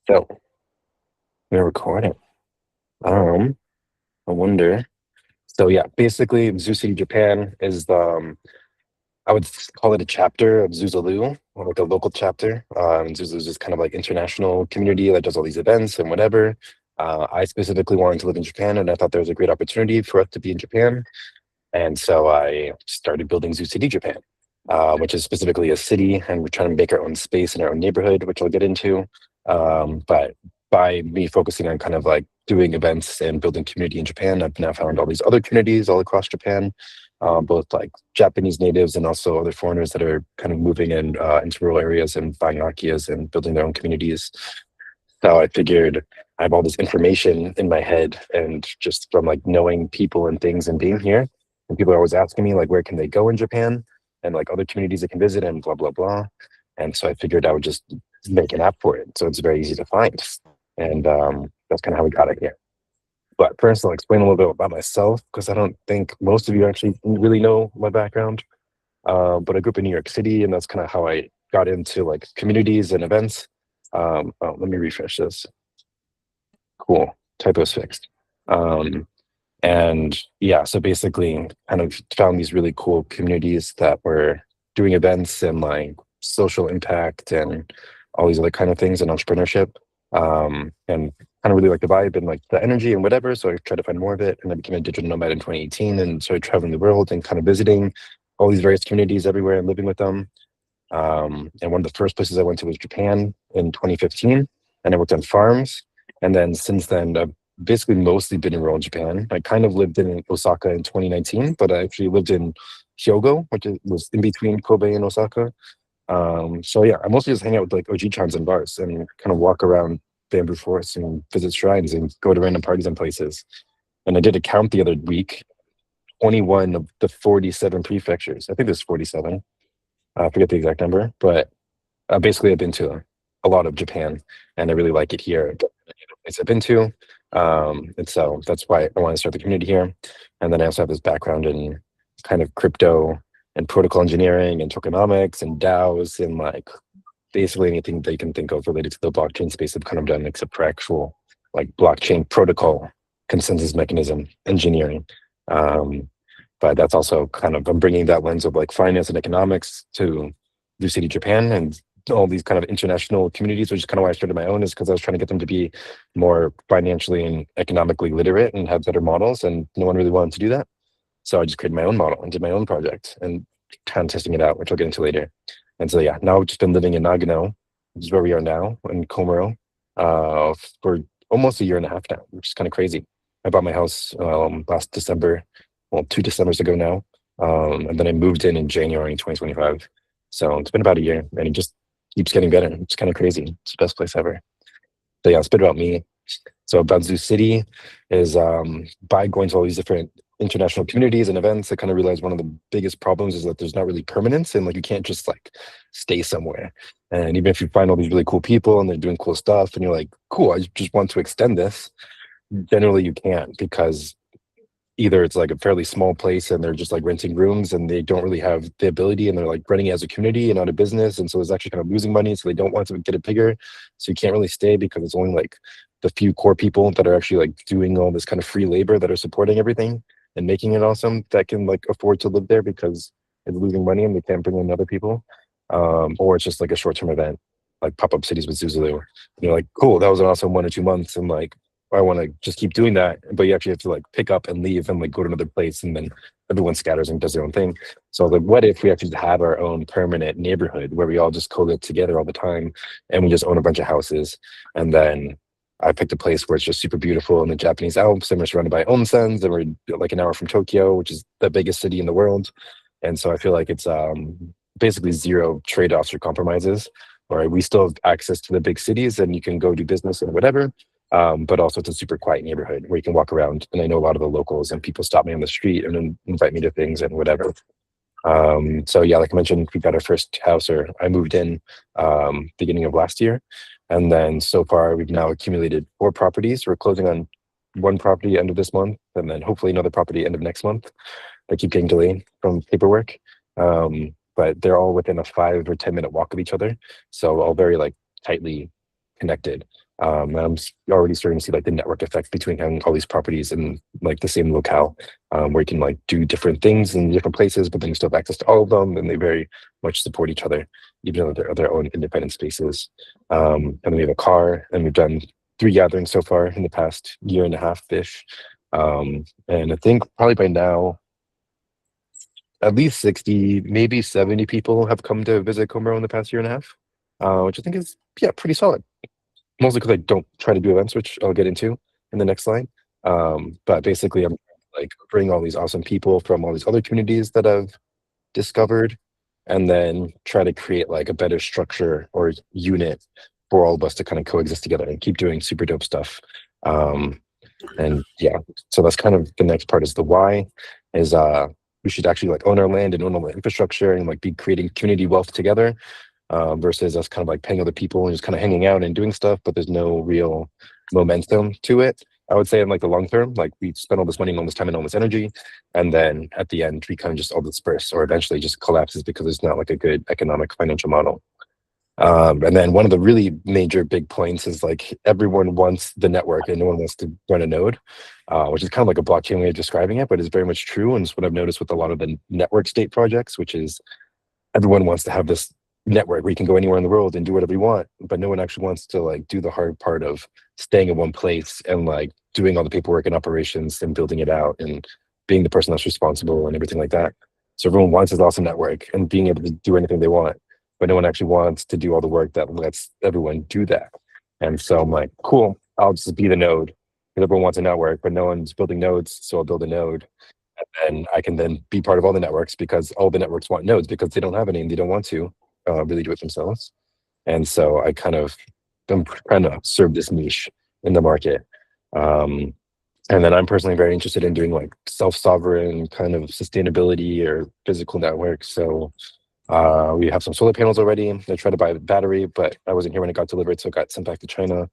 So we're recording. Um, I wonder. So yeah, basically, ZuCity Japan is the I would call it a chapter of Zuzulu, or like a local chapter. Zuzulu is just kind of like international community that does all these events and whatever. I specifically wanted to live in Japan, and I thought there was a great opportunity for us to be in Japan, and so I started building ZuCity Japan, which is specifically a city, and we're trying to make our own space in our own neighborhood, which I'll get into. But by me focusing on kind of like doing events and building community in Japan, I've now found all these other communities all across Japan, both like Japanese natives and also other foreigners that are kind of moving in into rural areas and buying Akias and building their own communities. So I figured I have all this information in my head, and just from like knowing people and things and being here, and people are always asking me like where can they go in Japan and like other communities they can visit and blah blah blah. And so I figured I would just make an app for it, so it's very easy to find. And that's kind of how we got it here. But first, I'll explain a little bit about myself because I don't think most of you actually really know my background. But I grew up in New York City, and that's kind of how I got into like communities and events. Let me refresh this. Cool. Typo's fixed. Um, and yeah, so basically, kind of found these really cool communities that were doing events and like social impact and all these other kind of things and entrepreneurship. And kind of really like the vibe and like the energy and whatever. So I tried to find more of it. And I became a digital nomad in 2018 and started traveling the world and kind of visiting all these various communities everywhere and living with them. And one of the first places I went to was Japan in 2015, and I worked on farms. And then since then, I've basically mostly been in rural Japan. I kind of lived in Osaka in 2019, but I actually lived in Hyogo, was in between Kobe and Osaka. So yeah, I mostly just hang out with like oji-chans and bars and kind of walk around bamboo forests and visit shrines and go to random parties and places. And I did a count the other week, 21 of the 47 prefectures. I think there's 47. I forget the exact number, but basically I've been to a lot of Japan, and I really like it here. Place I've been to, and so that's why I want to start the community here. And then I also have this background in kind of crypto and protocol engineering and tokenomics and DAOs and like basically anything they can think of related to the blockchain space I've kind of done, except for actual like blockchain protocol consensus mechanism engineering. But that's also kind of I'm bringing that lens of like finance and economics to ZuCity Japan and all these kind of international communities, which is kind of why I started my own, is because I was trying to get them to be more financially and economically literate and have better models, and no one really wanted to do that. So I just created my own model and did my own project and kind of testing it out, which I'll get into later. And so yeah, now I've just been living in Nagano, which is where we are now, in Komuro, for almost a year and a half now, which is kind of crazy. I bought my house last December, well, 2 Decembers ago now. And then I moved in January 2025. So it's been about a year, and it just keeps getting better. It's kind of crazy. It's the best place ever. So yeah, it's a bit about me. So about ZuCity is by going to all these different international communities and events, I kind of realized one of the biggest problems is that there's not really permanence, and like you can't just like stay somewhere. And even if you find all these really cool people and they're doing cool stuff, and you're like, cool, I just want to extend this. Generally, you can't, because either it's like a fairly small place and they're just like renting rooms and they don't really have the ability, and they're like running it as a community and not a business, and so it's actually kind of losing money, so they don't want to get it bigger, so you can't really stay because it's only like the few core people that are actually like doing all this kind of free labor that are supporting everything and making it awesome that can like afford to live there because it's losing money and they can't bring in other people. Or it's just like a short-term event like pop-up cities with Zuzulu, and you're like, cool, that was an awesome 1 or 2 months, and like I want to just keep doing that, but you actually have to like pick up and leave and like go to another place, and then everyone scatters and does their own thing. So like, what if we actually have our own permanent neighborhood where we all just co-live together all the time, and we just own a bunch of houses? And then I picked a place where it's just super beautiful in the Japanese Alps, and we're surrounded by onsens, and we're like an hour from Tokyo, which is the biggest city in the world. And so I feel like it's basically zero trade-offs or compromises, where we still have access to the big cities and you can go do business and whatever. But also it's a super quiet neighborhood where you can walk around, and I know a lot of the locals, and people stop me on the street and then invite me to things and whatever. So yeah, like I mentioned, we got our first house, or I moved in beginning of last year. And then so far we've now accumulated 4 properties. We're closing on one property end of this month, and then hopefully another property end of next month. They keep getting delayed from paperwork. But they're all within a 5 or 10 minute walk of each other. So all very like tightly connected. Already starting to see like the network effect between having all these properties in like the same locale, where you can like do different things in different places, but then you still have access to all of them, and they very much support each other, even though they're their own independent spaces. And then we have a car, and we've done 3 gatherings so far in the past year and a half ish. And I think probably by now, at least 60, maybe 70 people have come to visit Comero in the past year and a half, which I think is, yeah, pretty solid. Mostly because I don't try to do events, which I'll get into in the next slide. But basically, I'm like bring all these awesome people from all these other communities that I've discovered, and then try to create like a better structure or unit for all of us to kind of coexist together and keep doing super dope stuff. Um, and yeah, so that's kind of the next part is the why is we should actually like own our land and own all the infrastructure and like be creating community wealth together, versus us kind of like paying other people and just kind of hanging out and doing stuff, but there's no real momentum to it. I would say in like the long term, like we spend all this money and all this time and all this energy, and then at the end we kind of just all disperse or eventually just collapses because it's not like a good economic financial model. And then one of the really major big points is like everyone wants the network and no one wants to run a node, which is kind of like a blockchain way of describing it, but it's very much true. And it's what I've noticed with a lot of the network state projects, which is everyone wants to have this network where you can go anywhere in the world and do whatever you want, but no one actually wants to like do the hard part of staying in one place and like doing all the paperwork and operations and building it out and being the person that's responsible and everything like that. So everyone wants this awesome network and being able to do anything they want, but no one actually wants to do all the work that lets everyone do that. And so I'm like, cool, I'll just be the node because everyone wants a network, but no one's building nodes, so I'll build a node. And I can then be part of all the networks because all the networks want nodes because they don't have any and they don't want to really do it themselves. And so I kind of am trying to serve this niche in the market. And then I'm personally very interested in doing like self-sovereign kind of sustainability or physical networks. So we have some solar panels already. I tried to buy a battery, but I wasn't here when it got delivered, so it got sent back to China.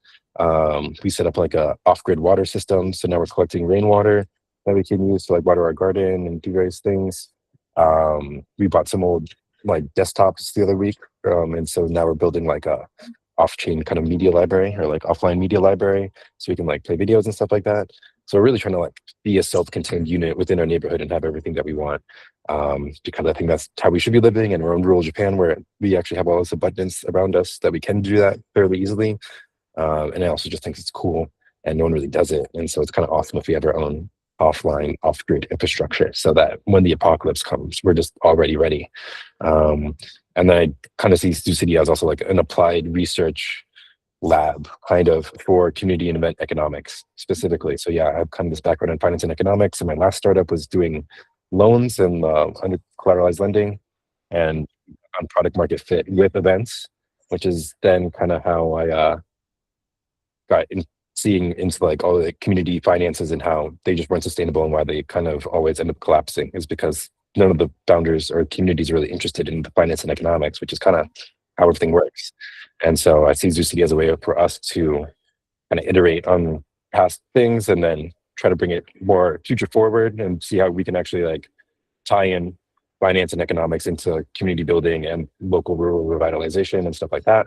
We set up like a off-grid water system, so now we're collecting rainwater that we can use to like water our garden and do various things. We bought some old like desktops the other week, and so now we're building like a off-chain kind of media library or like offline media library, so we can like play videos and stuff like that. So we're really trying to like be a self-contained unit within our neighborhood and have everything that we want, because I think that's how we should be living. And we're in rural Japan where we actually have all this abundance around us that we can do that fairly easily. And I also just think it's cool and no one really does it. And so it's kind of awesome if we have our own offline, off-grid infrastructure so that when the apocalypse comes, we're just already ready. And then I kind of see ZuCity as also like an applied research lab kind of for community and event economics specifically. So yeah, I have kind of this background in finance and economics, and my last startup was doing loans and under collateralized lending and on product market fit with events, which is then kind of how I got in seeing into like all the community finances and how they just weren't sustainable and why they kind of always end up collapsing is because none of the founders or communities are really interested in the finance and economics, which is kind of how everything works. And so I see ZuCity as a way for us to kind of iterate on past things and then try to bring it more future forward and see how we can actually like tie in finance and economics into community building and local rural revitalization and stuff like that.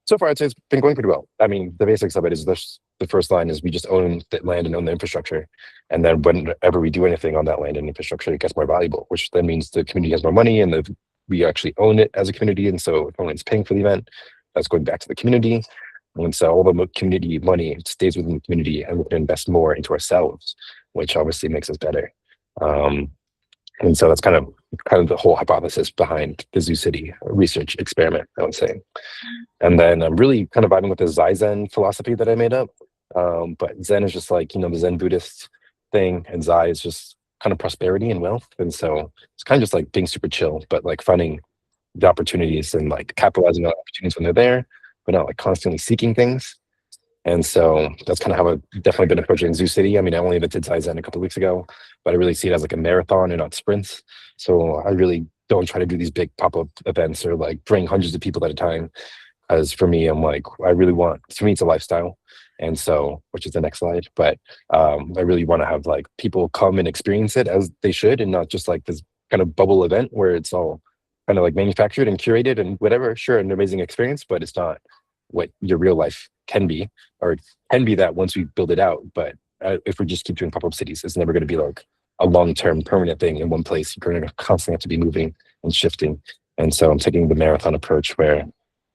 So far, I'd say it's been going pretty well. I mean, the basics of it is this, the first line is we just own the land and own the infrastructure. And then whenever we do anything on that land and infrastructure, it gets more valuable, which then means the community has more money and we actually own it as a community. And so if anyone's paying for the event, that's going back to the community. And so all the community money stays within the community and we can invest more into ourselves, which obviously makes us better. And so that's kind of the whole hypothesis behind the ZuCity research experiment, I would say. And then I'm really kind of vibing with the Zai-Zen philosophy that I made up. But Zen is just like, the Zen Buddhist thing, and Zai is just kind of prosperity and wealth. And so it's kind of just like being super chill, but like finding the opportunities and like capitalizing on opportunities when they're there, but not like constantly seeking things. And so that's kind of how I've definitely been approaching ZuCity. I mean, I only invented Zai-Zen a couple of weeks ago, but I really see it as like a marathon and not sprints. So I really don't try to do these big pop-up events or like bring hundreds of people at a time. As for me, I'm like, for me, it's a lifestyle. And so, which is the next slide, but I really want to have like people come and experience it as they should and not just like this kind of bubble event where it's all kind of like manufactured and curated and whatever, sure, an amazing experience, but it's not what your real life can be, or it can be that once we build it out. But if we just keep doing pop-up cities, it's never going to be like a long-term permanent thing in one place. You're going to constantly have to be moving and shifting. And so I'm taking the marathon approach where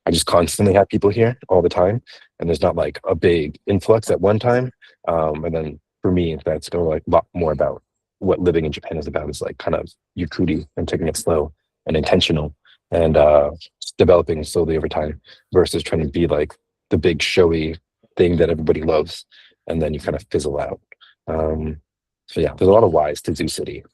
I just constantly have people here all the time, and there's not like a big influx at one time. And then for me, that's going to like a lot more about what living in Japan is about, is like kind of yukuri and taking it slow and intentional, and developing slowly over time, versus trying to be like the big showy thing that everybody loves, and then you kind of fizzle out. So yeah, there's a lot of whys to ZuCity.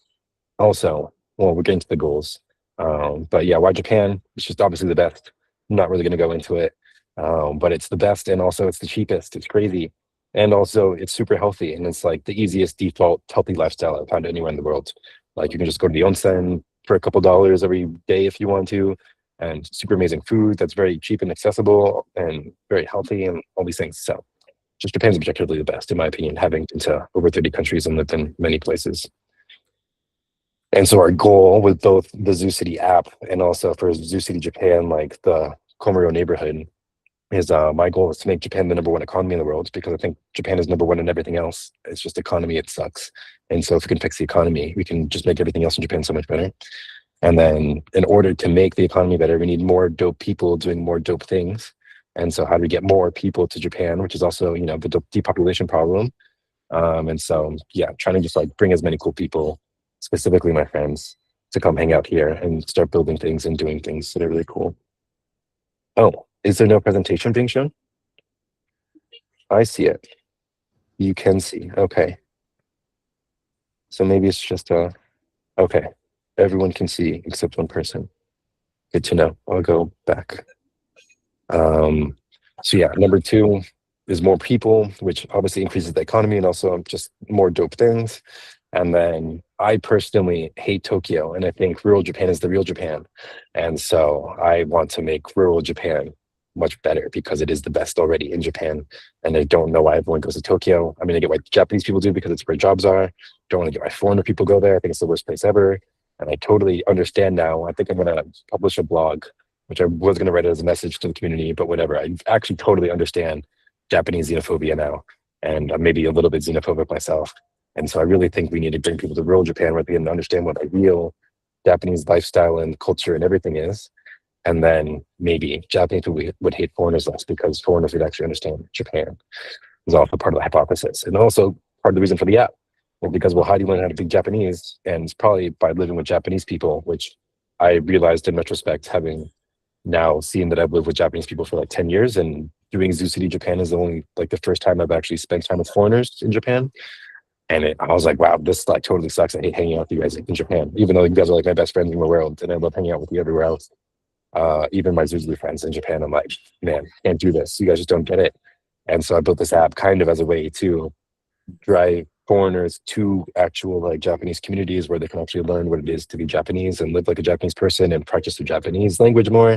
Also, well, we're getting to the goals. But yeah, why Japan? It's just obviously the best. I'm not really going to go into it, but it's the best, and also it's the cheapest. It's crazy, and also it's super healthy, and it's like the easiest default healthy lifestyle I've found anywhere in the world. Like you can just go to the onsen for a couple dollars every day if you want to, and super amazing food that's very cheap and accessible and very healthy and all these things. So just Japan's objectively the best, in my opinion, having been to over 30 countries and lived in many places. And so our goal with both the ZuCity app and also for ZuCity Japan, like the Komuro neighborhood, is my goal is to make Japan the number one economy in the world, because I think Japan is number one in everything else. It's just economy, it sucks. And so if we can fix the economy, we can just make everything else in Japan so much better. And then in order to make the economy better, we need more dope people doing more dope things. And so how do we get more people to Japan, which is also, you know, the depopulation problem. And so, yeah, trying to just like bring as many cool people, specifically my friends, to come hang out here and start building things and doing things that are really cool. Oh, is there no presentation being shown? I see it. You can see. Okay. So maybe it's just okay. Everyone can see except one person. Good to know. I'll go back. So yeah, number two is more people, which obviously increases the economy, and also just more dope things. And then I personally hate Tokyo, and I think rural Japan is the real Japan. And so I want to make rural Japan much better, because it is the best already in Japan. And I don't know why everyone goes to Tokyo. I mean, I get why Japanese people do, because it's where jobs are. Don't want to get why foreigner people go there. I think it's the worst place ever. And I totally understand now. I think I'm going to publish a blog, which I was going to write it as a message to the community, but whatever. I actually totally understand Japanese xenophobia now, and I'm maybe a little bit xenophobic myself. And so I really think we need to bring people to rural Japan, where they can understand what a real Japanese lifestyle and culture and everything is. And then maybe Japanese people would hate foreigners less, because foreigners would actually understand Japan. Is also part of the hypothesis. And also part of the reason for the app. Well, because, well, how do you learn how to speak Japanese? And it's probably by living with Japanese people, which I realized in retrospect, having now seen that I've lived with Japanese people for like 10 years, and doing ZuCity Japan is only like the first time I've actually spent time with foreigners in Japan. And I was like, wow, this like totally sucks. I hate hanging out with you guys in Japan, even though you guys are like my best friends in the world, and I love hanging out with you everywhere else. Even my ZuZulu friends in Japan, I'm like, man, can't do this. You guys just don't get it. And so I built this app kind of as a way to drive foreigners to actual like Japanese communities, where they can actually learn what it is to be Japanese and live like a Japanese person and practice the Japanese language more,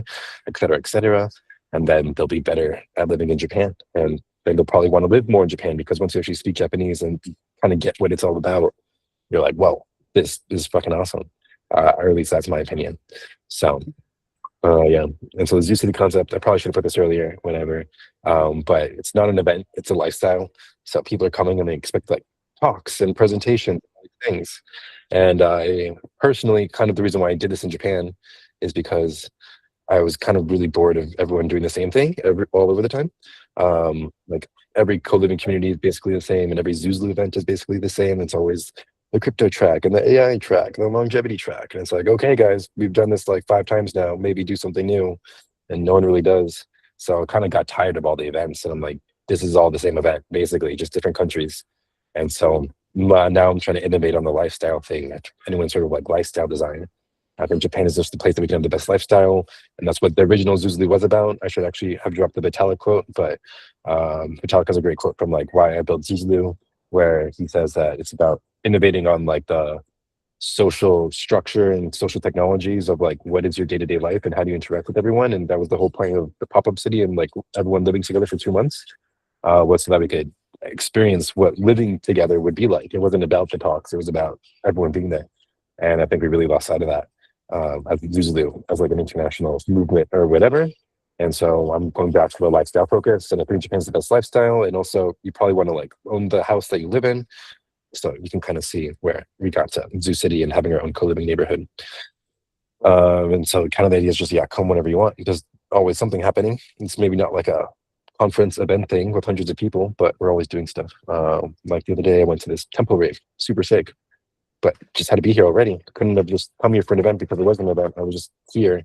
et cetera, et cetera. And then they'll be better at living in Japan. And then they'll probably want to live more in Japan, because once you actually speak Japanese and kind of get what it's all about, you're like, whoa, this is fucking awesome. Or at least that's my opinion. So yeah, and so the ZuCity concept, I probably should have put this earlier, whatever. But it's not an event, it's a lifestyle. So people are coming and they expect like talks and presentations, things. And I personally, kind of the reason why I did this in Japan is because I was kind of really bored of everyone doing the same thing all over the time. Like every co-living community is basically the same, and every ZuZulu event is basically the same. It's always the crypto track and the AI track and the longevity track. And it's like, okay, guys, we've done this like 5 times now, maybe do something new. And no one really does. So I kind of got tired of all the events. And I'm like, this is all the same event, basically, just different countries. And so now I'm trying to innovate on the lifestyle thing. Anyone sort of like lifestyle design. I think Japan is just the place that we can have the best lifestyle. And that's what the original ZuZulu was about. I should actually have dropped the Vitalik quote, but Vitalik has a great quote from like Why I Built ZuZulu, where he says that it's about innovating on like the social structure and social technologies of like what is your day-to-day life and how do you interact with everyone. And that was the whole point of the pop-up city, and like everyone living together for 2 months was so that we could experience what living together would be like. It wasn't about the talks, it was about everyone being there. And I think we really lost sight of that as ZuZulu, as like an international movement or whatever. And so I'm going back to the lifestyle focus, and I think Japan's the best lifestyle. And also, you probably want to like own the house that you live in, so you can kind of see where we got to ZuCity and having our own co-living neighborhood. And so kind of the idea is just, yeah, come whenever you want. There's always something happening. It's maybe not like a conference event thing with hundreds of people, but we're always doing stuff. Like the other day, I went to this temple rave, super sick, but just had to be here already. Couldn't have just come here for an event because there wasn't an event. I was just here,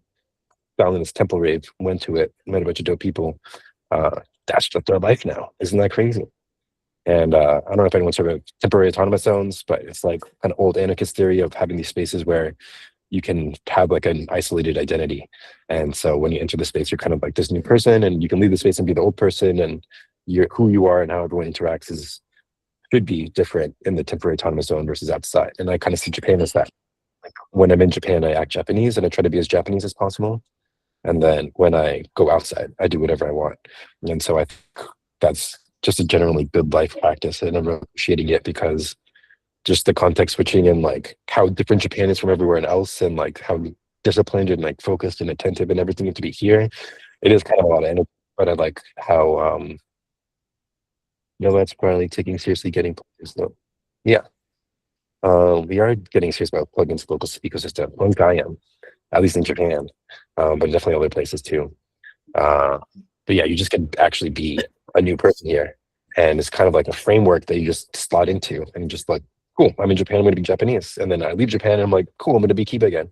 found in this temple rave, went to it, met a bunch of dope people. That's just their life now. Isn't that crazy? And I don't know if anyone's heard of temporary autonomous zones, but it's like an old anarchist theory of having these spaces where you can have like an isolated identity. And so when you enter the space, you're kind of like this new person, and you can leave the space and be the old person, and you're who you are and how everyone interacts is should be different in the temporary autonomous zone versus outside. And I kind of see Japan as that. Like when I'm in Japan, I act Japanese and I try to be as Japanese as possible. And then when I go outside, I do whatever I want. And so I think that's just a generally good life practice, and I'm appreciating it because just the context switching and like how different Japan is from everywhere else, and like how disciplined and like focused and attentive and everything to be here. It is kind of a lot of energy, but I like how that's probably taking seriously getting plugins though. Yeah. We are getting serious about plugins local ecosystem. Like I am, at least in Japan, but definitely other places too. But yeah, you just can actually be a new person here. And it's kind of like a framework that you just slot into and just like, cool, I'm in Japan, I'm gonna be Japanese. And then I leave Japan and I'm like, cool, I'm gonna be Kiba again.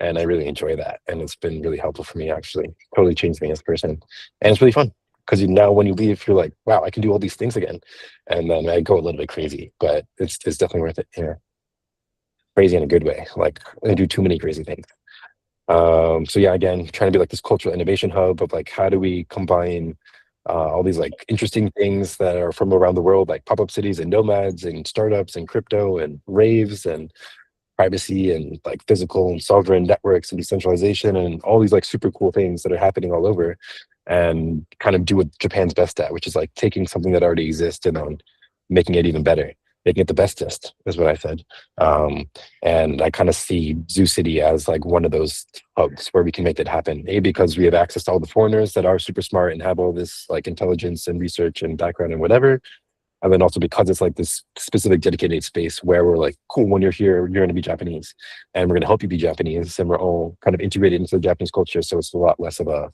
And I really enjoy that. And it's been really helpful for me actually. Totally changed me as a person. And it's really fun. Because now when you leave, you're like, wow, I can do all these things again. And then I go a little bit crazy, but it's definitely worth it. Yeah. Crazy in a good way. Like I do too many crazy things. So yeah, again, trying to be like this cultural innovation hub of like how do we combine all these like interesting things that are from around the world, like pop-up cities and nomads and startups and crypto and raves and privacy and like physical and sovereign networks and decentralization and all these like super cool things that are happening all over, and kind of do what Japan's best at, which is like taking something that already exists and then making it even better, making it the bestest, is what I said. And I kind of see ZuCity as like one of those hubs where we can make that happen. A, because we have access to all the foreigners that are super smart and have all this like intelligence and research and background and whatever. And then also because it's like this specific dedicated space where we're like, cool, when you're here, you're going to be Japanese and we're going to help you be Japanese. And we're all kind of integrated into the Japanese culture. So it's a lot less of a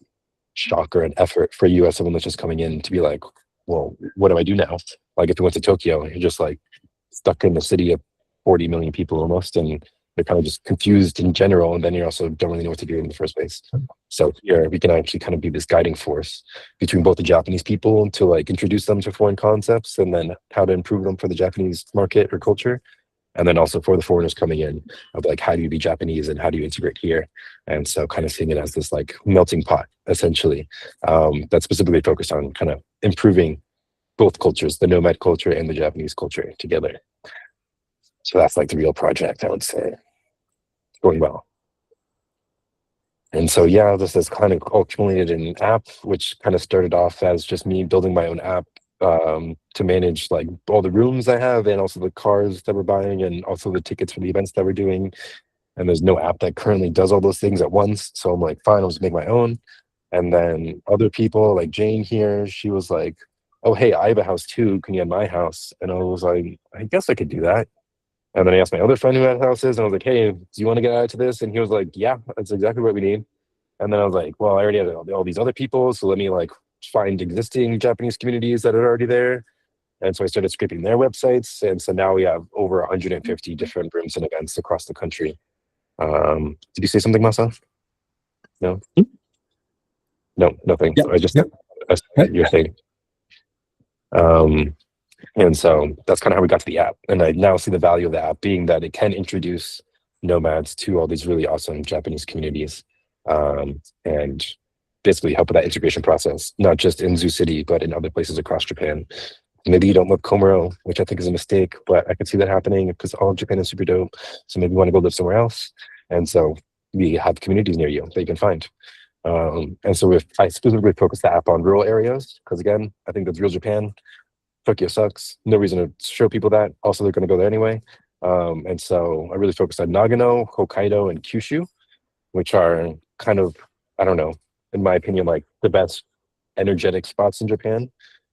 shock or an effort for you as someone that's just coming in to be like, well, what do I do now? Like if you went to Tokyo, you're just like stuck in a city of 40 million people almost, and they're kind of just confused in general. And then you also don't really know what to do in the first place. So here we can actually kind of be this guiding force between both the Japanese people to like introduce them to foreign concepts and then how to improve them for the Japanese market or culture. And then also for the foreigners coming in of like, how do you be Japanese and how do you integrate here? And so kind of seeing it as this like melting pot, essentially, that's specifically focused on kind of improving both cultures, the nomad culture and the Japanese culture together. So that's like the real project, I would say. It's going well. And so, yeah, this has kind of accumulated in an app, which kind of started off as just me building my own app to manage like all the rooms I have and also the cars that we're buying and also the tickets for the events that we're doing. And there's no app that currently does all those things at once. So I'm like, fine, I'll just make my own. And then other people like Jane here, she was like, oh, hey, I have a house too. Can you have my house? And I was like, I guess I could do that. And then I asked my other friend who had houses, and I was like, hey, do you want to get added to this? And he was like, yeah, that's exactly what we need. And then I was like, well, I already have all these other people, so let me like find existing Japanese communities that are already there. And so I started scraping their websites. And so now we have over 150 different rooms and events across the country. Did you say something, Masa? No? No, nothing. Yeah, I just, yeah, you're saying. And so that's kind of how we got to the app. And I now see the value of the app being that it can introduce nomads to all these really awesome Japanese communities, and basically help with that integration process, not just in ZuCity, but in other places across Japan. Maybe you don't live Komuro, which I think is a mistake, but I could see that happening because all of Japan is super dope. So maybe you want to go live somewhere else. And so we have communities near you that you can find. And so if I specifically focus the app on rural areas, because again, I think that's real Japan. Tokyo sucks. No reason to show people that. Also, they're going to go there anyway. And so I really focused on Nagano, Hokkaido, and Kyushu, which are kind of, I don't know, in my opinion, like the best energetic spots in Japan,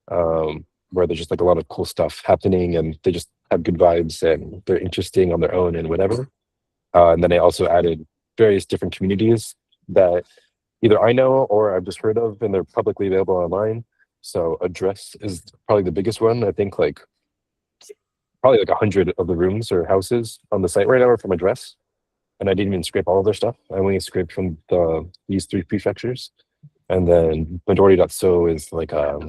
where there's just like a lot of cool stuff happening and they just have good vibes and they're interesting on their own and whatever. And then I also added various different communities that either I know or I've just heard of and they're publicly available online. So Address is probably the biggest one. I think like probably like 100 of the rooms or houses on the site right now are from Address. And I didn't even scrape all of their stuff. I only scraped from these three prefectures. And then majority.so is like a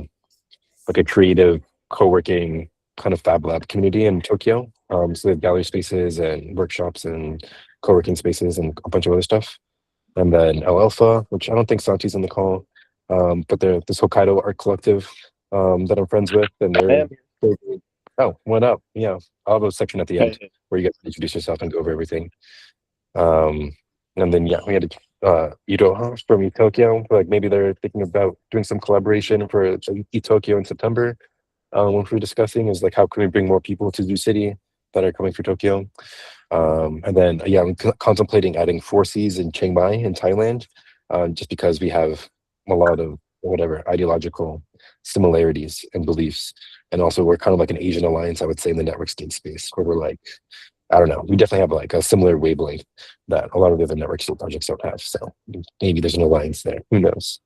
creative co-working kind of fab lab community in Tokyo. So they have gallery spaces and workshops and co-working spaces and a bunch of other stuff. And then El Alpha, which I don't think Santi's in the call, but they're this Hokkaido art collective that I'm friends with, and I am they're oh, what up? Yeah, I'll have a section at the end here. where you guys introduce yourself and go over everything. Um, and then yeah, we had Iroha from Tokyo. Like maybe they're thinking about doing some collaboration for Tokyo in September. What we were discussing is like how can we bring more people to ZuCity that are coming for Tokyo. And then yeah, I'm contemplating adding Four Seas in Chiang Mai in Thailand, just because we have a lot of whatever ideological similarities and beliefs, and also we're kind of like an Asian alliance, I would say, in the network state space, where we're like, I don't know, we definitely have like a similar wavelength that a lot of the other network state projects don't have. So maybe there's an alliance there. Who knows?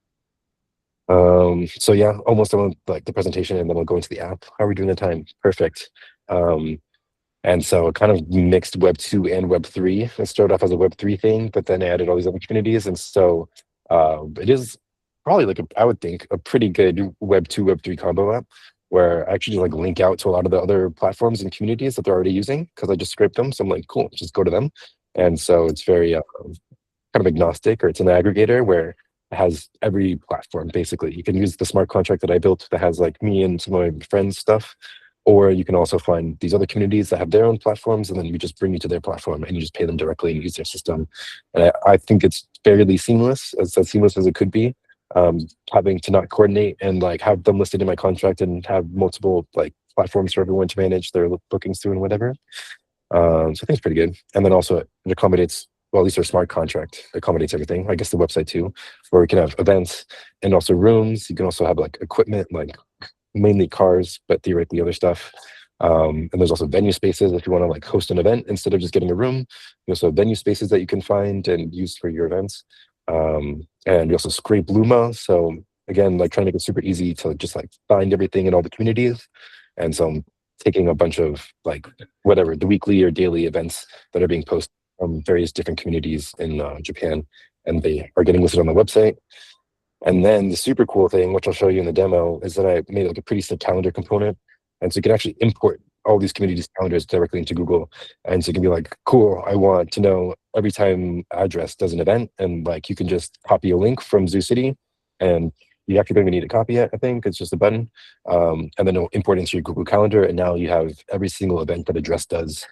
So yeah, almost done with like the presentation, and then we'll go into the app. How are we doing the time? Perfect. Um, and so it kind of mixed Web 2 and Web 3. It started off as a Web 3 thing, but then I added all these other communities. And so it is probably like, I would think, a pretty good Web 2, Web 3 combo app where I actually just like link out to a lot of the other platforms and communities that they're already using because I just scraped them. So I'm like, cool, just go to them. And so it's very kind of agnostic, or it's an aggregator where it has every platform basically. You can use the smart contract that I built that has like me and some of my friends' stuff, or you can also find these other communities that have their own platforms, and then we just bring you to their platform and you just pay them directly and use their system. And I think it's fairly seamless, as seamless as it could be. Having to not coordinate and like have them listed in my contract and have multiple like platforms for everyone to manage their bookings through and whatever. So I think it's pretty good. And then also it accommodates, well, at least our smart contract accommodates everything. I guess the website too, where we can have events and also rooms. You can also have like equipment, like mainly cars, but theoretically other stuff. And there's also venue spaces if you want to like host an event instead of just getting a room. You also have venue spaces that you can find and use for your events. And we also scrape Luma. So again, like trying to make it super easy to just like find everything in all the communities. And so I'm taking a bunch of like whatever the weekly or daily events that are being posted from various different communities in Japan, and they are getting listed on the website. And then the super cool thing, which I'll show you in the demo, is that I made like a pretty sick calendar component. And so you can actually import all these communities' calendars directly into Google. And so you can be like, cool, I want to know every time Address does an event. And like you can just copy a link from ZuCity, and you actually don't even need to copy it, I think. It's just a button. And then it'll import into your Google Calendar. And now you have every single event that Address does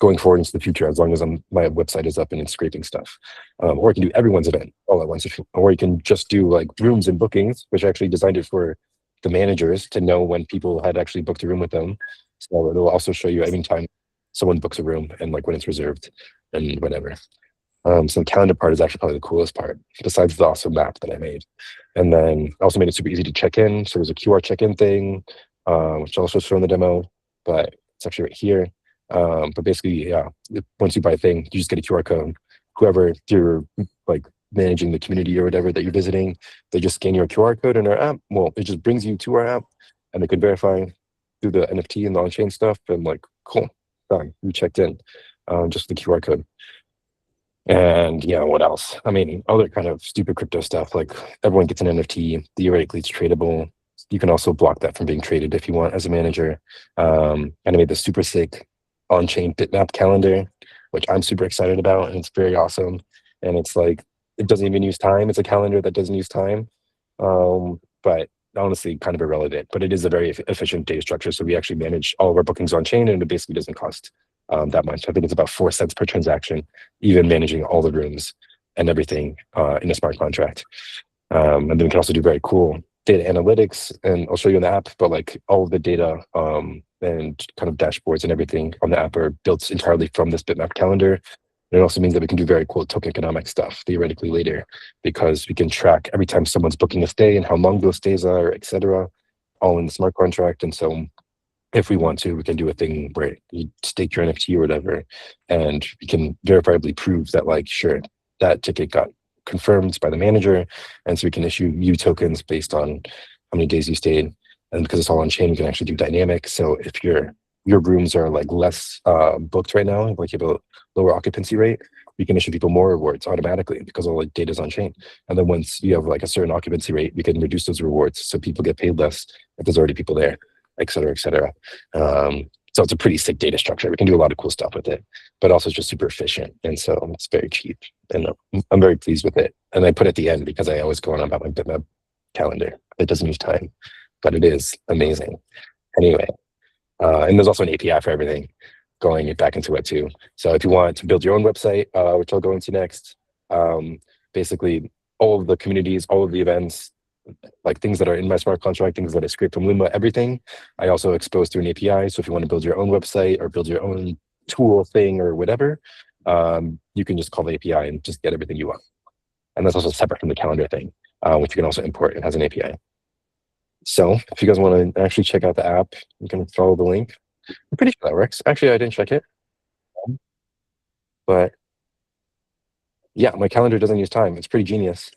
going forward into the future, as long as my website is up and it's scraping stuff. Or you can do everyone's event all at once, or you can just do like rooms and bookings, which I actually designed it for the managers to know when people had actually booked a room with them. So it'll also show you any time someone books a room and like when it's reserved and whatever. So the calendar part is actually probably the coolest part, besides the awesome map that I made. And then I also made it super easy to check in. So there's a QR check-in thing, which I'll also show in the demo, but it's actually right here. But basically, yeah, once you buy a thing, you just get a QR code. Whoever you're like managing the community or whatever that you're visiting, they just scan your QR code in our app. Well, it just brings you to our app, and they could verify through the NFT and the on-chain stuff. And like, cool, done. You checked in, just the QR code. And yeah, what else? I mean, other kind of stupid crypto stuff. Like everyone gets an NFT. Theoretically, it's tradable. You can also block that from being traded if you want as a manager. And I made this super sick on-chain bitmap calendar, which I'm super excited about, and it's very awesome. And it's like it doesn't even use time. It's a calendar that doesn't use time, but honestly, kind of irrelevant. But it is a very efficient data structure. So we actually manage all of our bookings on chain, and it basically doesn't cost that much. I think it's about 4 cents per transaction, even managing all the rooms and everything in a smart contract. And then we can also do very cool data analytics, and I'll show you in the app, but like all of the data and kind of dashboards and everything on the app are built entirely from this bitmap calendar. It also means that we can do very cool tokenomic stuff theoretically later, because we can track every time someone's booking a stay and how long those stays are, etc., all in the smart contract. And so if we want to, we can do a thing where you stake your NFT or whatever, and we can verifiably prove that, like, sure, that ticket got confirmed by the manager, and so we can issue U tokens based on how many days you stayed. And because it's all on chain, we can actually do dynamic. So if your rooms are like less booked right now, like you have a lower occupancy rate, we can issue people more rewards automatically because all the data is on chain. And then once you have like a certain occupancy rate, we can reduce those rewards so people get paid less if there's already people there, et cetera, et cetera. So it's a pretty sick data structure. We can do a lot of cool stuff with it, but also it's just super efficient. And so it's very cheap. And I'm very pleased with it. And I put it at the end because I always go on about my Bitmap calendar. It doesn't use time, but it is amazing. Anyway, and there's also an API for everything going back into it too. So if you want to build your own website, which I'll go into next, basically all of the communities, all of the events, like things that are in my smart contract, things that I scrape from Luma, everything, I also expose through an API. So if you want to build your own website or build your own tool thing or whatever, you can just call the API and just get everything you want. And that's also separate from the calendar thing, which you can also import. It has an API. So if you guys want to actually check out the app, you can follow the link. I'm pretty sure that works. Actually, I didn't check it, but yeah, my calendar doesn't use time. It's pretty genius.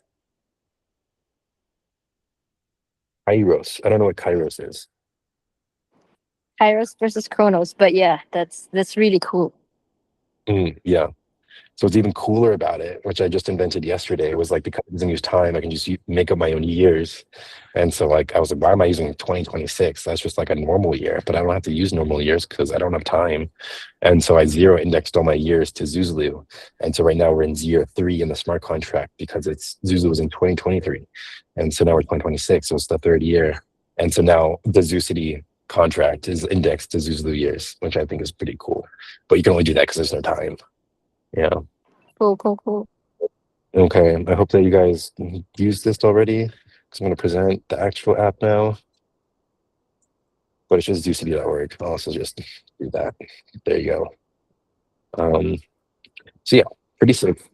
Kairos. I don't know what Kairos is. Kairos versus Chronos, but yeah, that's really cool. Yeah. So what's even cooler about it, which I just invented yesterday, was like, because it doesn't use time, I can just make up my own years. And so like I was like, why am I using 2026? That's just like a normal year, but I don't have to use normal years because I don't have time. And so I zero indexed all my years to Zuzulu. And so right now we're in year 3 in the smart contract because it's Zuzulu was in 2023. And so now we're 2026, so it's the 3rd year. And so now the ZuCity contract is indexed to Zuzulu years, which I think is pretty cool. But you can only do that because there's no time. Yeah. Cool. Okay. I hope that you guys used this already, because I'm going to present the actual app now. But it's just ZuCity.org. I'll also just do that. There you go. So yeah, pretty sick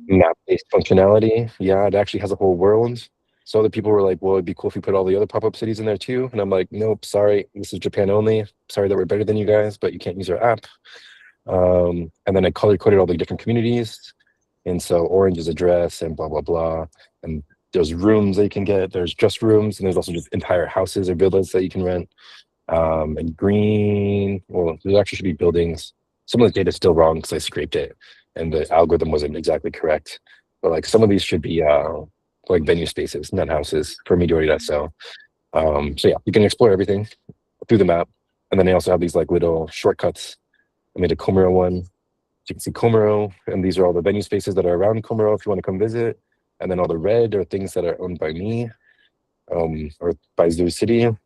map-based functionality. Yeah, it actually has a whole world. So other people were like, well, it'd be cool if we put all the other pop-up cities in there too. And I'm like, nope, sorry, this is Japan only. Sorry that we're better than you guys, but you can't use our app. And then I color-coded all the different communities. And so orange is address and blah, blah, blah. And there's rooms that you can get. There's just rooms, and there's also just entire houses or villas that you can rent. And green, well, there actually should be buildings. Some of the data is still wrong because I scraped it and the algorithm wasn't exactly correct. But like some of these should be like venue spaces, not houses for Midori.so. So yeah, you can explore everything through the map. And then I also have these like little shortcuts. I made a Komuro one. So you can see Komuro, and these are all the venue spaces that are around Komuro if you want to come visit. And then all the red are things that are owned by me, or by ZuCity,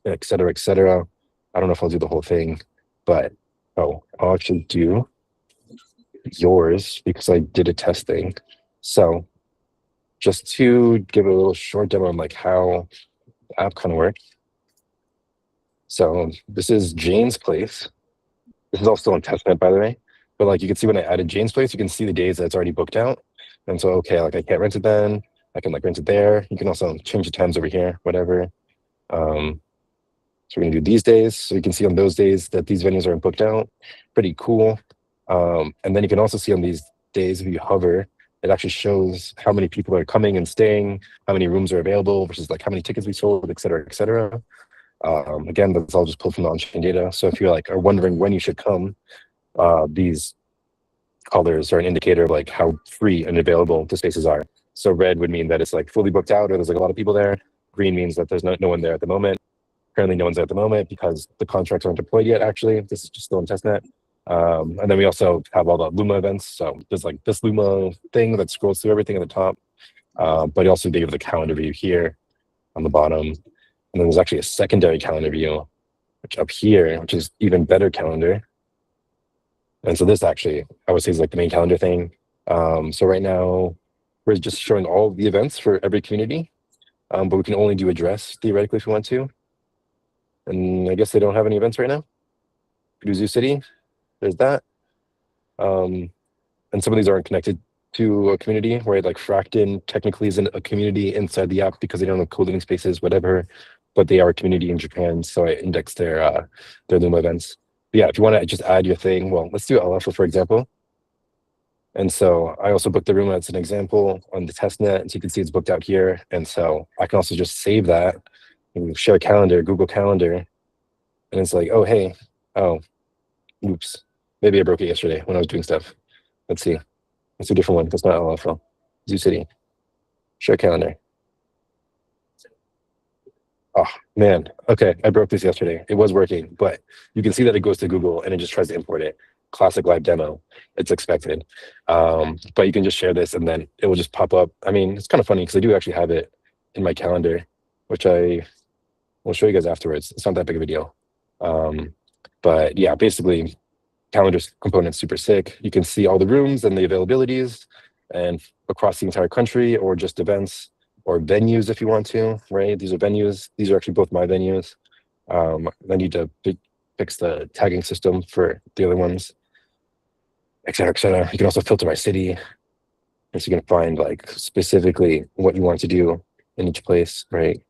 et cetera, et cetera. I don't know if I'll do the whole thing, but I'll actually do yours because I did a test thing. So just to give a little short demo on like how the app kind of works. So this is Jane's place. This is all still in testnet, by the way. But like you can see when I added Jane's place, you can see the days that it's already booked out. And so, okay, like I can't rent it then. I can like rent it there. You can also change the times over here, whatever. So we're gonna do these days. So you can see on those days that these venues are booked out. Pretty cool. And then you can also see on these days, if you hover, it actually shows how many people are coming and staying, how many rooms are available versus like how many tickets we sold, et cetera, et cetera. Again, that's all just pulled from the on-chain data. So if you like are wondering when you should come, these colors are an indicator of like how free and available the spaces are. So red would mean that it's like fully booked out or there's like a lot of people there. Green means that there's no one there at the moment. Currently no one's there at the moment because the contracts aren't deployed yet, actually. This is just still in testnet. And then we also have all the Luma events. So there's like this Luma thing that scrolls through everything at the top. But also they have the calendar view here on the bottom. And then there's actually a secondary calendar view, which up here, which is even better calendar. And so this actually, I would say, is like the main calendar thing. So right now, we're just showing all of the events for every community, but we can only do address theoretically if we want to. And I guess they don't have any events right now. Do ZuCity, there's that. And some of these aren't connected to a community, right? Like Fracton technically isn't a community inside the app because they don't have co-living spaces, whatever, but they are a community in Japan. So I index their Luma events. But yeah, if you want to just add your thing, well, let's do Alpha, for example. And so I also booked the room as an example on the test net. So you can see it's booked out here. And so I can also just save that and share a calendar, Google Calendar. And it's like, oh, hey, oh, oops. Maybe I broke it yesterday when I was doing stuff. Let's see. It's a different one. That's not LFL. ZuCity. Share calendar. Oh, man. Okay. I broke this yesterday. It was working, but you can see that it goes to Google and it just tries to import it. Classic live demo. It's expected. But you can just share this and then it will just pop up. I mean, it's kind of funny because I do actually have it in my calendar, which I will show you guys afterwards. It's not that big of a deal. But yeah, basically, calendar component's super sick. You can see all the rooms and the availabilities and across the entire country or just events or venues if you want to, right? These are venues. These are actually both my venues. I need to fix the tagging system for the other ones, et cetera, et cetera. You can also filter by city. And so you can find like specifically what you want to do in each place, right?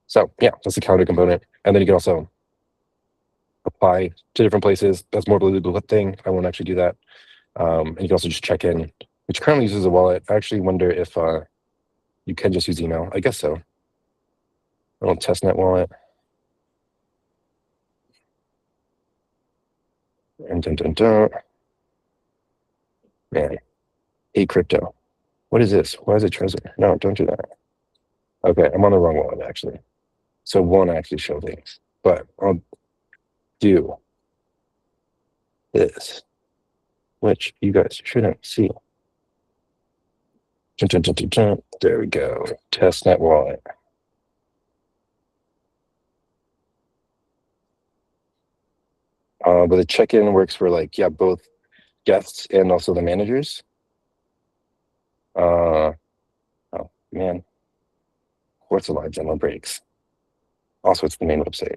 So yeah, that's the calendar component. And then you can also apply to different places. That's more of a legal thing. I won't actually do that. And you can also just check in, which currently uses a wallet. I actually wonder if you can just use email. I guess so. A little testnet wallet. And dun, dun, dun. Man, hate crypto. What is this? Why is it treasure? No, don't do that. Okay, I'm on the wrong wallet actually. So it won't actually show things, but I'll do this, which you guys shouldn't see. Dun, dun, dun, dun, dun. There we go. Testnet wallet. But the check-in works for like, yeah, both guests and also the managers. Oh man, what's a live demo breaks? Also, it's the main website.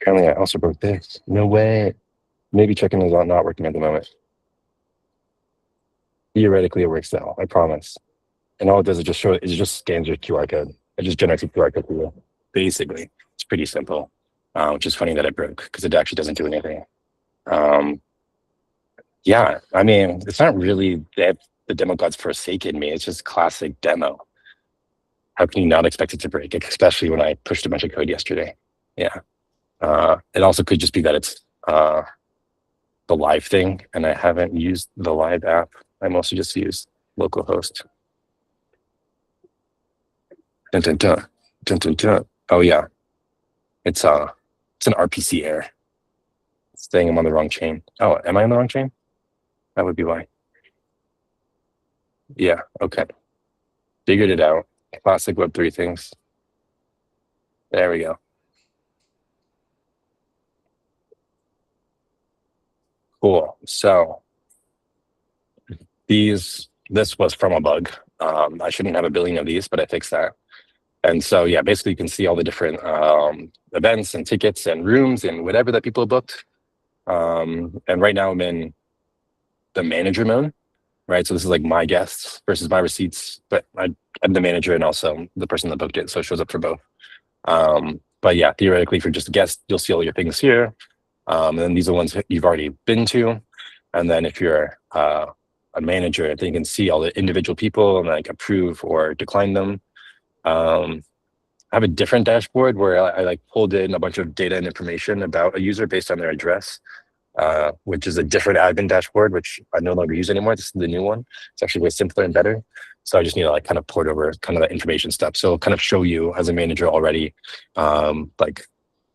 Apparently, I also broke this. No way. Maybe check-in is not working at the moment. Theoretically, it works though. I promise. And all it does is just show it just scans your QR code. It just generates a QR code for you. Basically, it's pretty simple. Which is funny that it broke because it actually doesn't do anything. Yeah, I mean, it's not really that the demo god's forsaken me. It's just classic demo. How can you not expect it to break, especially when I pushed a bunch of code yesterday? Yeah. It also could just be that it's the live thing, and I haven't used the live app. I mostly just use localhost. Dun, dun, dun. Dun, dun, dun. Oh yeah, it's an RPC error. It's saying I'm on the wrong chain. Oh, am I on the wrong chain? That would be why. Yeah. Okay. Figured it out. Classic Web3 things. There we go. Cool. So this was from a bug. I shouldn't have a billion of these, but I fixed that. And so, yeah, basically you can see all the different events and tickets and rooms and whatever that people have booked. And right now I'm in the manager mode, right? So this is like my guests versus my receipts, but I'm the manager and also the person that booked it. So it shows up for both. But yeah, theoretically, if you're just a guest, you'll see all your things here. And then these are ones that you've already been to. And then if you're a manager, then you can see all the individual people and like approve or decline them. I have a different dashboard where I like pulled in a bunch of data and information about a user based on their address, which is a different admin dashboard, which I no longer use anymore. This is the new one. It's actually way simpler and better. So I just need to like kind of port over kind of that information stuff. So it'll kind of show you as a manager already, like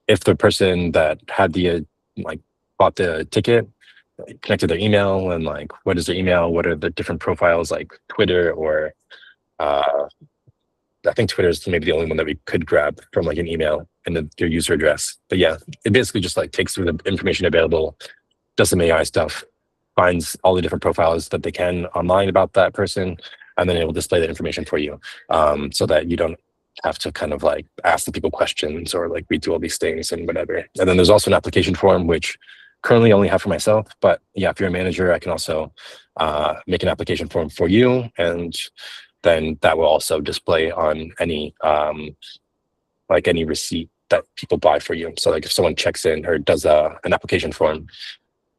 if the person that had the like bought the ticket connected their email and like what is their email, what are the different profiles like Twitter or I think Twitter is maybe the only one that we could grab from like an email and their user address. But yeah, it basically just like takes through the information available, does some AI stuff, finds all the different profiles that they can online about that person, and then it will display that information for you so that you don't have to kind of like ask the people questions or like read through all these things and whatever. And then there's also an application form, which currently I only have for myself. But yeah, if you're a manager, I can also make an application form for you. And then that will also display on any like any receipt that people buy for you. So like if someone checks in or does an application form,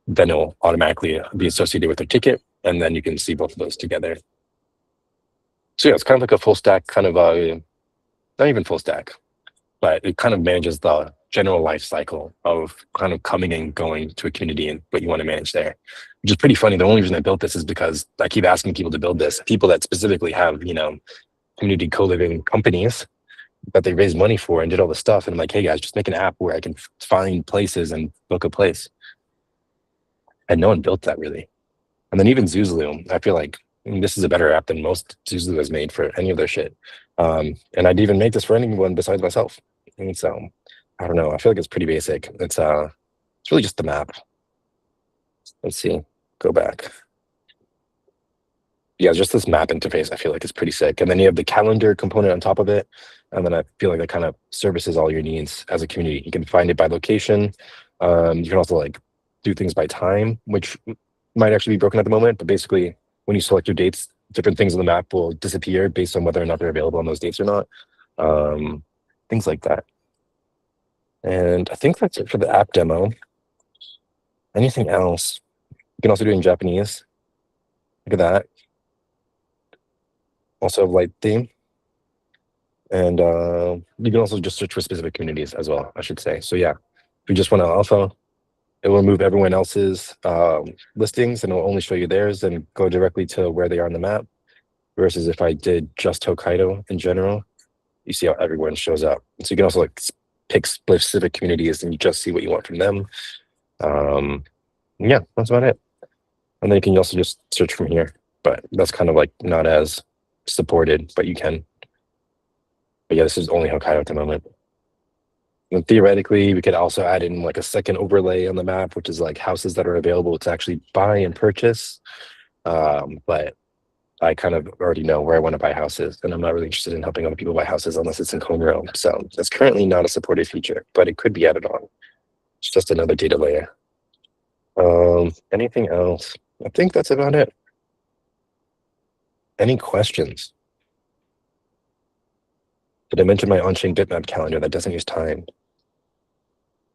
then it'll automatically be associated with their ticket. And then you can see both of those together. So yeah, it's kind of like a full stack kind of not even full stack, but it kind of manages the general life cycle of kind of coming and going to a community and what you want to manage there, which is pretty funny. The only reason I built this is because I keep asking people to build this, people that specifically have, you know, community co-living companies that they raised money for and did all this stuff. And I'm like, hey guys, just make an app where I can find places and book a place. And no one built that really. And then even Zoozloo, I feel like this is a better app than most Zoozloo has made for any of their shit. And I'd even make this for anyone besides myself. And so I don't know. I feel like it's pretty basic. It's really just the map. Let's see. Go back. Yeah, just this map interface, I feel like it's pretty sick. And then you have the calendar component on top of it. And then I feel like that kind of services all your needs as a community. You can find it by location. You can also like do things by time, which might actually be broken at the moment. But basically, when you select your dates, different things on the map will disappear based on whether or not they're available on those dates or not. Things like that. And I think that's it for the app demo. Anything else? You can also do it in Japanese. Look at that. Also light theme. And you can also just search for specific communities as well, I should say. So yeah, if you just want to alpha, it will remove everyone else's listings and it will only show you theirs and go directly to where they are on the map. Versus if I did just Hokkaido in general, you see how everyone shows up. So you can also like pick specific communities and you just see what you want from them. Yeah, that's about it. And then you can also just search from here, but that's kind of like not as supported, but you can. But yeah, this is only Hokkaido at the moment. And theoretically, we could also add in like a second overlay on the map, which is like houses that are available to actually buy and purchase. But I kind of already know where I want to buy houses, and I'm not really interested in helping other people buy houses unless it's in Komuro. So it's currently not a supported feature, but it could be added on. It's just another data layer. Anything else? I think that's about it. Any questions? Did I mention my on-chain bitmap calendar that doesn't use time?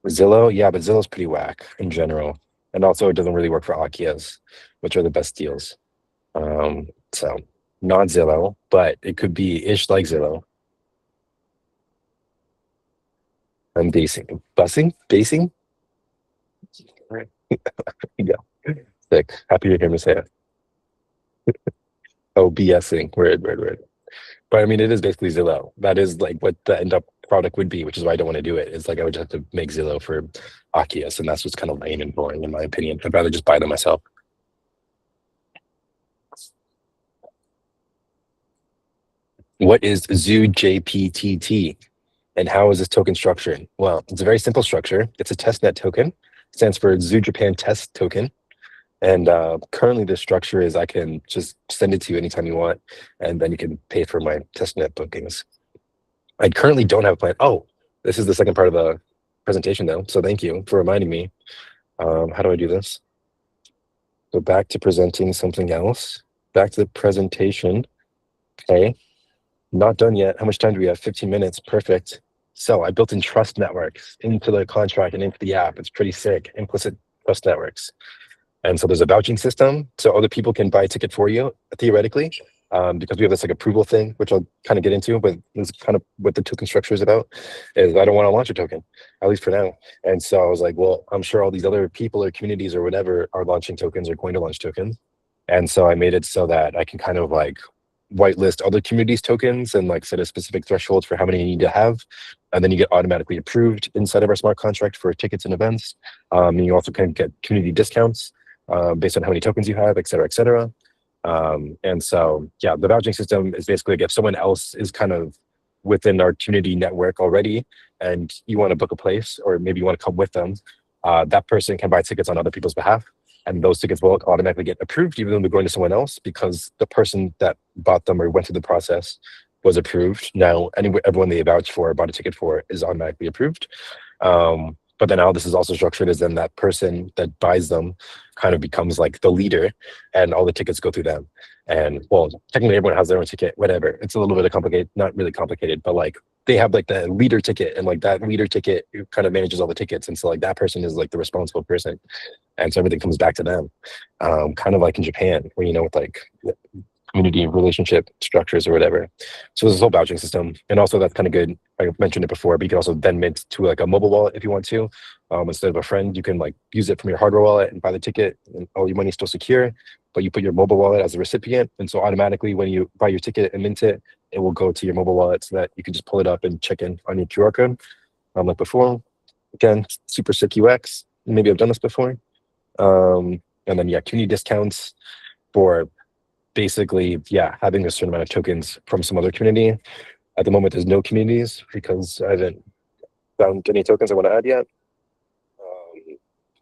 Zillow, yeah, but Zillow's pretty whack in general. And also it doesn't really work for Akias, which are the best deals. So not Zillow, but it could be ish like Zillow. I'm basing. Basing? Yeah. Sick. Happy to hear me say it. Oh, BSing. Word. But I mean, it is basically Zillow. That is like what the end up product would be, which is why I don't want to do it. It's like I would just have to make Zillow for Akias, and that's what's kind of lame and boring in my opinion. I'd rather just buy them myself. What is ZuJPTT and how is this token structured? Well, it's a very simple structure. It's a testnet token. It stands for Zoo Japan Test Token. And currently the structure is I can just send it to you anytime you want, and then you can pay for my testnet bookings. I currently don't have a plan. Oh, this is the second part of the presentation though. So thank you for reminding me. How do I do this? Go back to presenting something else. Back to the presentation. Okay. Not done yet. How much time do we have? 15 minutes. Perfect. So I built in trust networks into the contract and into the app. It's pretty sick. Implicit trust networks. And so there's a vouching system. So other people can buy a ticket for you, theoretically, because we have this like approval thing, which I'll kind of get into, but this is kind of what the token structure is about, is I don't want to launch a token, at least for now. And so I was like, well, I'm sure all these other people or communities or whatever are launching tokens or going to launch tokens. And so I made it so that I can kind of like whitelist other communities' tokens and like set a specific threshold for how many you need to have. And then you get automatically approved inside of our smart contract for tickets and events. And you also can get community discounts based on how many tokens you have, et cetera, et cetera. And so, yeah, the vouching system is basically like if someone else is kind of within our community network already and you want to book a place or maybe you want to come with them, that person can buy tickets on other people's behalf. And those tickets will automatically get approved even though they're going to someone else because the person that bought them or went through the process was approved. Now, everyone they vouch for, bought a ticket for, is automatically approved. But then how this is also structured is then that person that buys them kind of becomes like the leader, and all the tickets go through them. And well, technically everyone has their own ticket, whatever. It's a little bit of complicated, not really complicated, but like they have like the leader ticket, and like that leader ticket kind of manages all the tickets. And so like that person is like the responsible person. And so everything comes back to them. Kind of like in Japan, where, with like community relationship structures or whatever. So there's this whole vouching system. And also that's kind of good. I mentioned it before, but you can also then mint to like a mobile wallet if you want to. Instead of a friend, you can like use it from your hardware wallet and buy the ticket, and all your money's still secure, but you put your mobile wallet as a recipient. And so automatically when you buy your ticket and mint it, it will go to your mobile wallet so that you can just pull it up and check in on your QR code. Like before, again, super sick UX. Maybe I've done this before. And then community discounts for basically, having a certain amount of tokens from some other community. At the moment, there's no communities because I haven't found any tokens I want to add yet.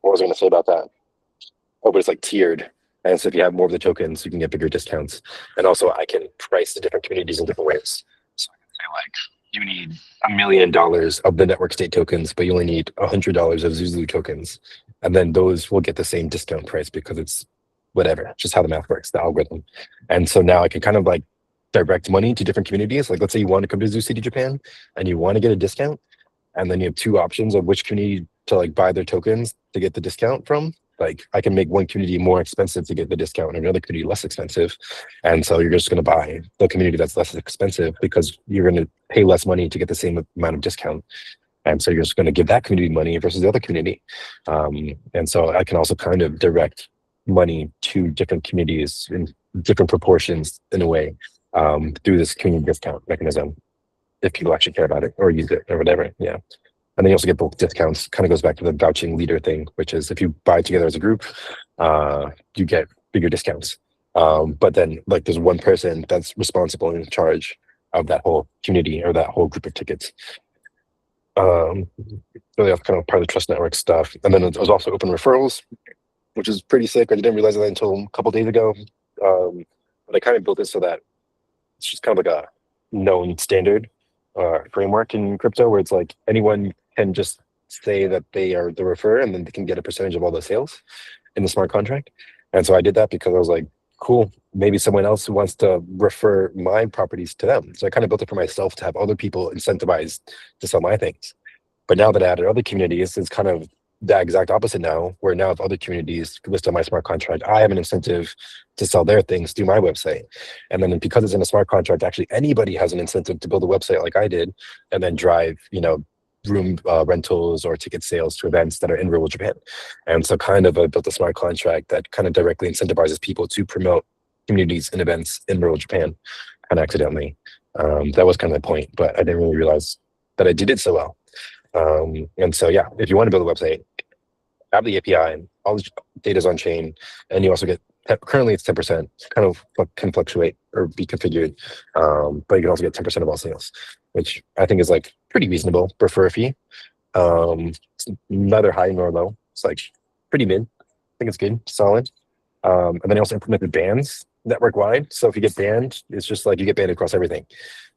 What was I going to say about that? Oh, but it's like tiered. And so if you have more of the tokens, you can get bigger discounts. And also I can price the different communities in different ways. So I can say like, you need $1 million of the network state tokens, but you only need $100 of Zuzu tokens. And then those will get the same discount price because it's whatever, just how the math works, the algorithm. And so now I can kind of like direct money to different communities. Like let's say you want to come to ZuCity Japan and you want to get a discount, and then you have two options of which community to like buy their tokens to get the discount from. Like I can make one community more expensive to get the discount and another community less expensive. And so you're just going to buy the community that's less expensive because you're going to pay less money to get the same amount of discount. And so you're just going to give that community money versus the other community. And so I can also kind of direct money to different communities in different proportions in a way through this community discount mechanism, if people actually care about it or use it or whatever. Yeah. And then you also get bulk discounts. Kind of goes back to the vouching leader thing, which is if you buy together as a group, you get bigger discounts. But then like there's one person that's responsible and in charge of that whole community or that whole group of tickets. So that's kind of part of the trust network stuff. And then it was also open referrals, which is pretty sick. I didn't realize that until a couple days ago. But I kind of built it so that it's just kind of like a known standard framework in crypto where it's like anyone can just say that they are the referrer and then they can get a percentage of all the sales in the smart contract. And so I did that because I was like, cool, maybe someone else who wants to refer my properties to them. So I kind of built it for myself to have other people incentivized to sell my things. But now that I added other communities, it's kind of the exact opposite now, where now if other communities list on my smart contract, I have an incentive to sell their things through my website. And then because it's in a smart contract, actually anybody has an incentive to build a website like I did and then drive, room rentals or ticket sales to events that are in rural Japan. And so kind of I built a smart contract that kind of directly incentivizes people to promote communities and events in rural Japan, kind of accidentally. That was kind of the point, but I didn't really realize that I did it so well. And so, if you want to build a website, have the API, all the data is on chain, and you also get, currently it's 10%, kind of can fluctuate or be configured, but you can also get 10% of all sales, which I think is like pretty reasonable for a fee. It's neither high nor low. It's like pretty mid. I think it's good, solid. And then I also implemented bans network wide. So if you get banned, it's just like you get banned across everything.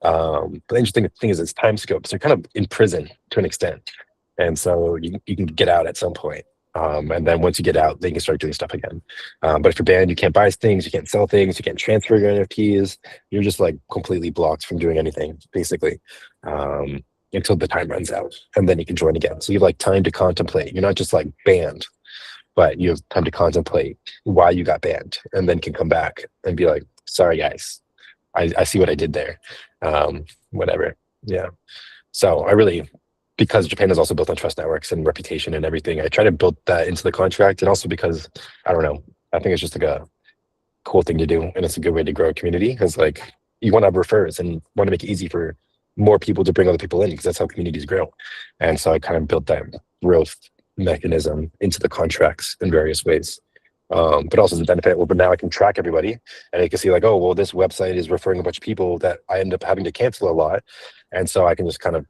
But the interesting thing is it's time scope. So you're kind of in prison to an extent. And so you can get out at some point. And then once you get out, then you can start doing stuff again. But if you're banned, you can't buy things, you can't sell things, you can't transfer your NFTs. You're just like completely blocked from doing anything, basically, until the time runs out. And then you can join again. So you have like time to contemplate. You're not just like banned, but you have time to contemplate why you got banned, and then can come back and be like, sorry guys, I see what I did there. Whatever. Yeah. So I really, because Japan is also built on trust networks and reputation and everything, I try to build that into the contract. And also because, I don't know, I think it's just like a cool thing to do. And it's a good way to grow a community, because like you want to have refers and want to make it easy for more people to bring other people in, because that's how communities grow. And so I kind of built that growth mechanism into the contracts in various ways. But also the benefit, well, but now I can track everybody and I can see like, oh, well, this website is referring a bunch of people that I end up having to cancel a lot. And so I can just kind of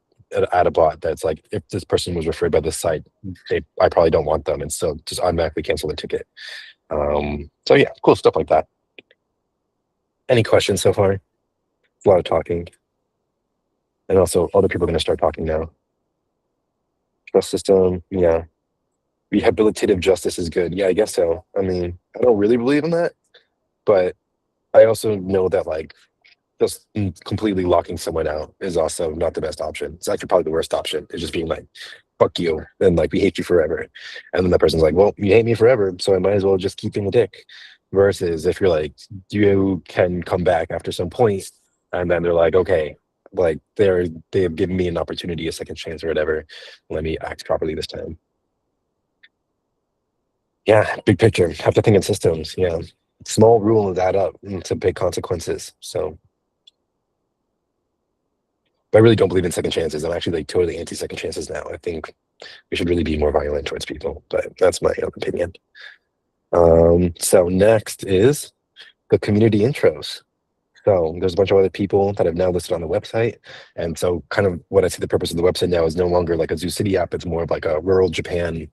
add a bot that's like, if this person was referred by this site, I probably don't want them. And so just automatically cancel their ticket. So yeah, cool stuff like that. Any questions so far? A lot of talking. And also, other people are going to start talking now. Trust system, yeah. Rehabilitative justice is good. Yeah, I guess so. I mean, I don't really believe in that, but I also know that like just completely locking someone out is also not the best option. It's actually probably the worst option. It's just being like, fuck you, and like we hate you forever. And then that person's like, well, you hate me forever, so I might as well just keep being a dick. Versus if you're like, you can come back after some point, and then they're like, okay, like they've given me an opportunity, a second chance or whatever. Let me act properly this time. Yeah, big picture. Have to think in systems. Yeah. Small rules add up to big consequences. So but I really don't believe in second chances. I'm actually like totally anti second chances now. I think we should really be more violent towards people, but that's my own opinion. So next is the community intros. So there's a bunch of other people that I've now listed on the website. And so kind of what I see the purpose of the website now is no longer like a ZuCity app. It's more of like a rural Japan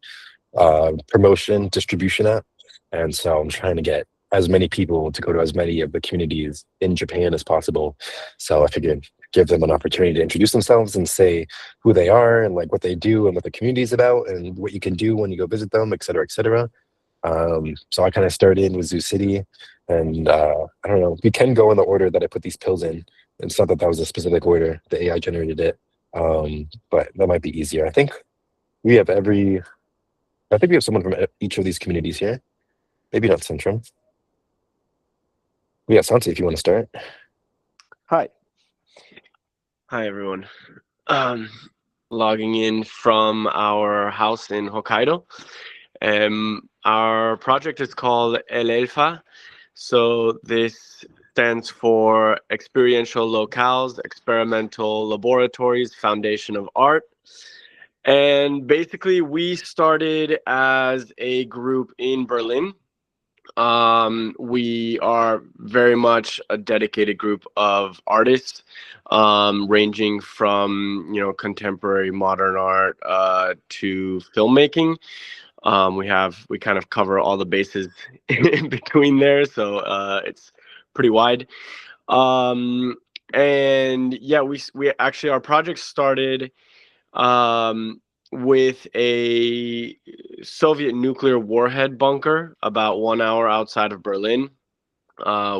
promotion distribution app. And so I'm trying to get as many people to go to as many of the communities in Japan as possible. So I figured give them an opportunity to introduce themselves and say who they are and like what they do and what the community is about and what you can do when you go visit them, et cetera, et cetera. So I kind of started with Zoo City, and I don't know. We can go in the order that I put these pills in. It's not that that was a specific order. The AI generated it, but that might be easier. I think we have every. I think we have someone from each of these communities here. Maybe not Centrum. Yeah, Santi, if you want to start. Hi. Hi, everyone. Um, Logging in from our house in Hokkaido. Our project is called El Elfa. So this stands for Experiential Locales, Experimental Laboratories, Foundation of Art. And basically, we started as a group in Berlin. We are very much a dedicated group of artists, ranging from contemporary modern art to filmmaking. We kind of cover all the bases in between there, so it's pretty wide. Um, and yeah, we actually our project started um, with a Soviet nuclear warhead bunker about 1 hour outside of Berlin.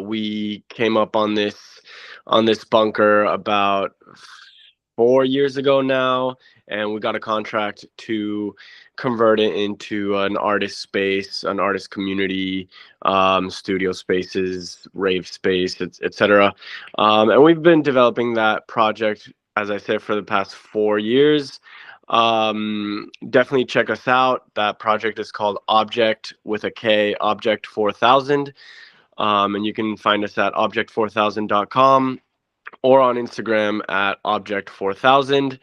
We came up on this bunker about 4 years ago now, and we got a contract to convert it into an artist space, an artist community, studio spaces, rave space, etc. And we've been developing that project, as I said, for the past 4 years. Definitely check us out. That project is called Object with a K, Object 4000. And you can find us at object4000.com or on Instagram at object4000.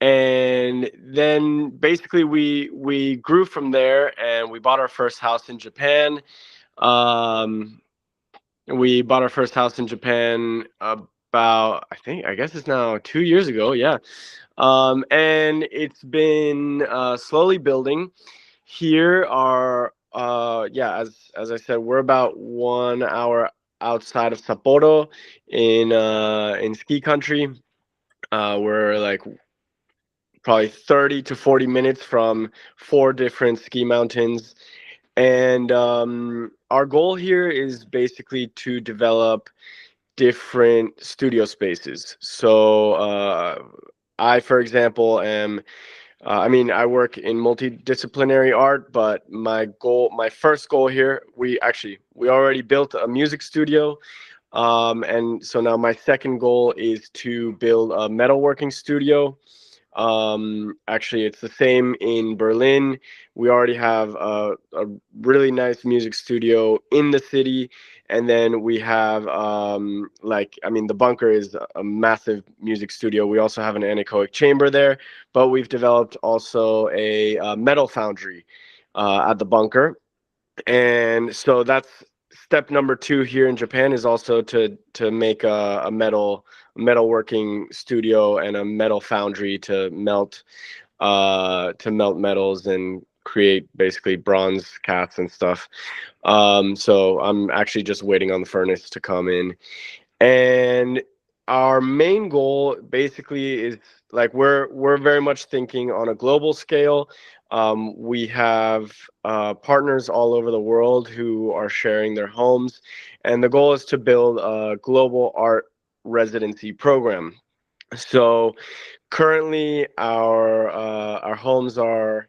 And then basically we grew from there, and we bought our first house in Japan. We bought our first house in Japan about, I guess it's now 2 years ago. Yeah. And it's been slowly building. Here are yeah, as I said, we're about 1 hour outside of Sapporo in ski country. We're like probably 30 to 40 minutes from 4 different ski mountains. And our goal here is basically to develop different studio spaces. So for example, am I mean, I work in multidisciplinary art, but my first goal here, we already built a music studio. And so now my second goal is to build a metalworking studio. Actually, it's the same in Berlin. We already have a really nice music studio in the city. And then we have, the bunker is a massive music studio. We also have an anechoic chamber there, but we've developed also a metal foundry at the bunker. And so that's step number 2 here in Japan, is also to make a metalworking studio and a metal foundry to melt metals and create basically bronze cats and stuff. So I'm actually just waiting on the furnace to come in. And our main goal basically is like we're very much thinking on a global scale. We have partners all over the world who are sharing their homes, and the goal is to build a global art residency program. So currently, our homes are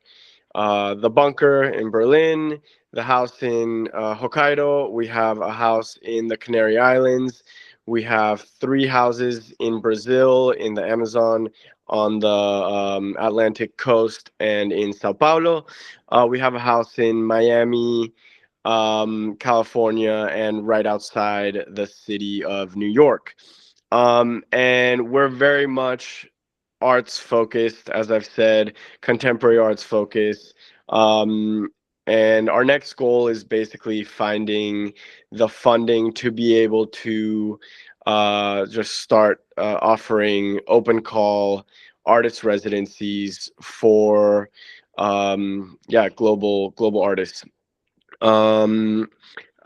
the bunker in Berlin, the house in Hokkaido. We have a house in the Canary Islands. We have 3 houses in Brazil, in the Amazon, on the Atlantic coast, and in Sao Paulo. We have a house in Miami, California, and right outside the city of New York. And we're very much arts focused, as I've said, contemporary arts focused. Um, and our next goal is basically finding the funding to be able to just start offering open call artist residencies for global artists. Um,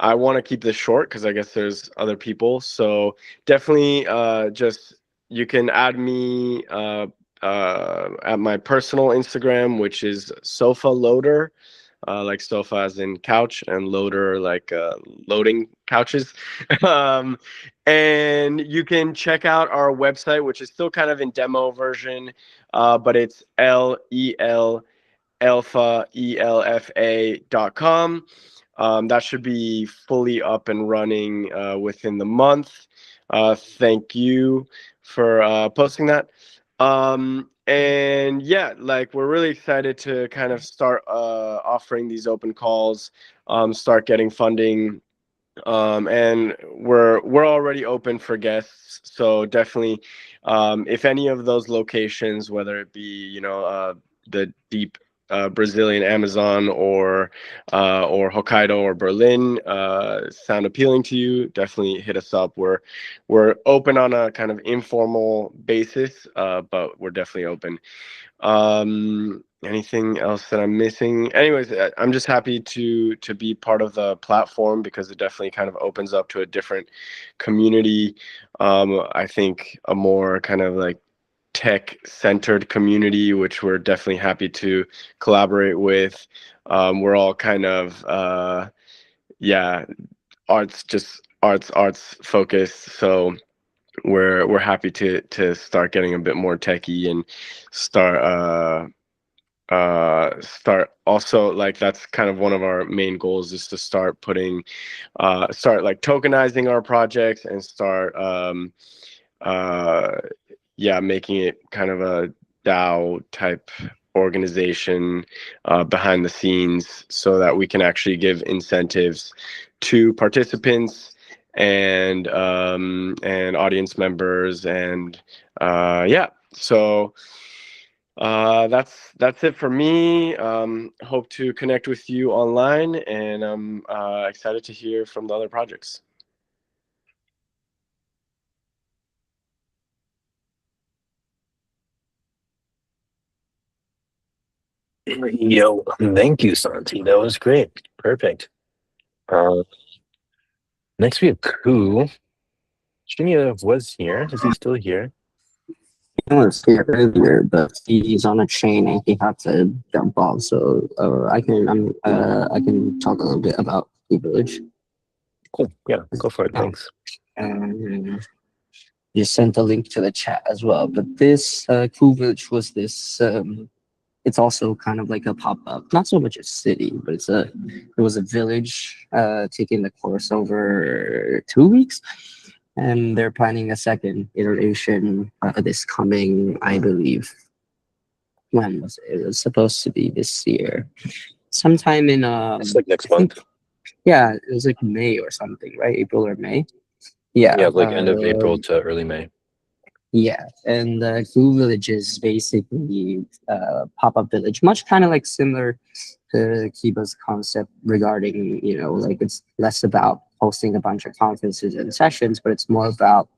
I want to keep this short because I guess there's other people. So definitely just you can add me at my personal Instagram, which is sofa loader, like sofa as in couch, and loader like loading couches. um, and you can check out our website, which is still kind of in demo version, but it's LELalpha.com. That should be fully up and running within the month. Thank you for posting that. And yeah, like we're really excited to kind of start offering these open calls, start getting funding, and we're already open for guests. So definitely, if any of those locations, whether it be the deep Brazilian Amazon or Hokkaido or Berlin, sound appealing to you, definitely hit us up. We're open on a kind of informal basis, but we're definitely open. Anything else that I'm missing? Anyways, I'm just happy to be part of the platform because it definitely kind of opens up to a different community. I think a more kind of like tech-centered community, which we're definitely happy to collaborate with. We're all kind of arts focused. So we're happy to start getting a bit more techy and start also, like, that's kind of one of our main goals, is to start putting start like tokenizing our projects and start uh making it kind of a DAO type organization behind the scenes, so that we can actually give incentives to participants and audience members. And so that's it for me. Hope to connect with you online, and I'm excited to hear from the other projects. Yo, thank you, Santi. That was great. Perfect. Uh, Next we have Ku. Shinya was here. Is he still here? He was here earlier, but he's on a train and he had to jump off. So I can talk a little bit about the village. Cool. Yeah, go for it. Thanks. Just sent a link to the chat as well. But this cool village was this. It's also kind of like a pop up, not so much a city, but it was a village taking the course over 2 weeks. And they're planning a second iteration this coming, I believe. When was it? It was supposed to be this year, sometime in It's like next month. yeah, it was like May or something, right? April or May. Yeah, Yeah, like end of April to early May. yeah, and Glue Village is basically a pop-up village, much kind of like similar to Kiba's concept regarding, like it's less about hosting a bunch of conferences and sessions, but it's more about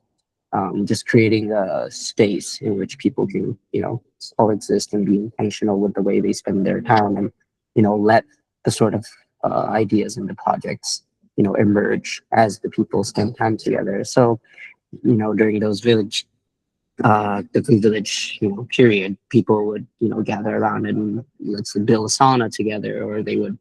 just creating a space in which people can, coexist and be intentional with the way they spend their time, and, let the sort of ideas and the projects, emerge as the people spend time together. So during those the Glue Village, period, people would, gather around and let's say build a sauna together, or they would,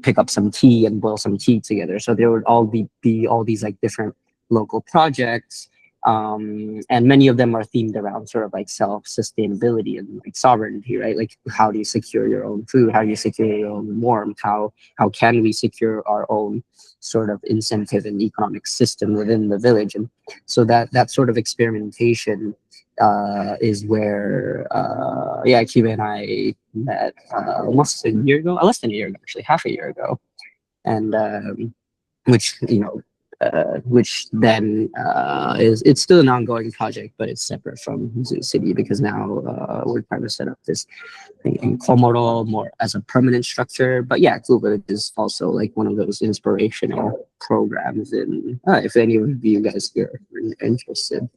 pick up some tea and boil some tea together. So there would all be all these like different local projects. And many of them are themed around sort of like self-sustainability and like sovereignty, right? Like how do you secure your own food? How do you secure your own warmth? How can we secure our own sort of incentive and economic system within the village? And so that sort of experimentation is where Kiba and I met almost a year ago, less than a year ago, actually, half a year ago, and which which then it's still an ongoing project, but it's separate from ZuCity because now we're trying to set up this thing in Komoro more as a permanent structure. But yeah, Clubit is also like one of those inspirational programs. And if any of you guys are interested,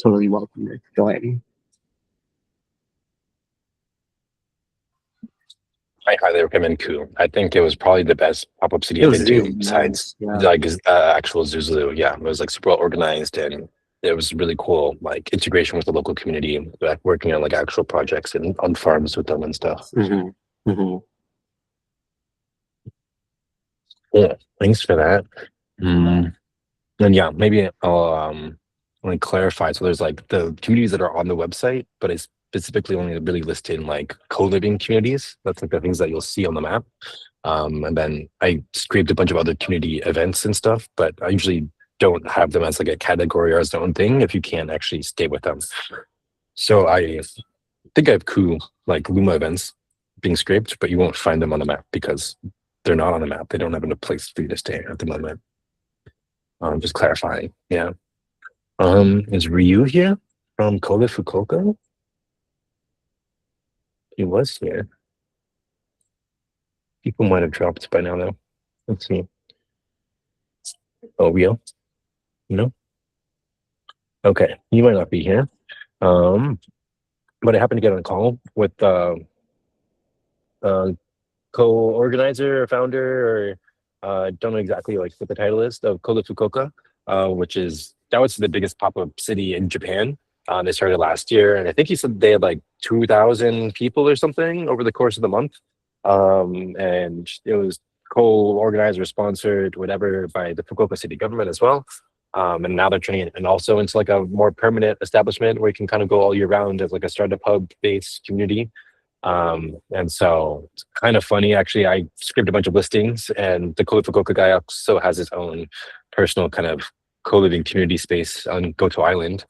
totally welcome to join. I highly recommend Ku. I think it was probably the best pop-up city It I've was been to really besides nice, yeah. like actual Zuzulu. Yeah, it was like super well organized and it was really cool. Like integration with the local community, like working on like actual projects and on farms with them and stuff. Mm-hmm. Mm-hmm. Yeah, thanks for that. And yeah, maybe I'll like clarify. So there's like the communities that are on the website, but it's specifically only really listed in like co-living communities. That's like the things that you'll see on the map. And then I scraped a bunch of other community events and stuff, but I usually don't have them as like a category or as their own thing if you can't actually stay with them. So I think I have cool like Luma events being scraped, but you won't find them on the map because they're not on the map. They don't have a place for you to stay at the moment. Just clarifying. Yeah. Is Ryu here from Koga Fukuoka? He was here. People might have dropped by now, though. Let's see. Oh, Rio? No? Okay, you might not be here. But I happened to get on a call with co-organizer or founder, or don't know exactly like what the title is, of Koga Fukuoka, which is that was the biggest pop-up city in Japan. They started last year, and I think he said they had like 2,000 people or something over the course of the month. And it was co-organized or sponsored, whatever, by the Fukuoka city government as well. And now they're turning it and also into like a more permanent establishment where you can kind of go all year round as like a startup hub-based community. And so it's kind of funny, actually. I scripted a bunch of listings, and the Fukuoka guy also has his own personal kind of co-living community space on Goto Island,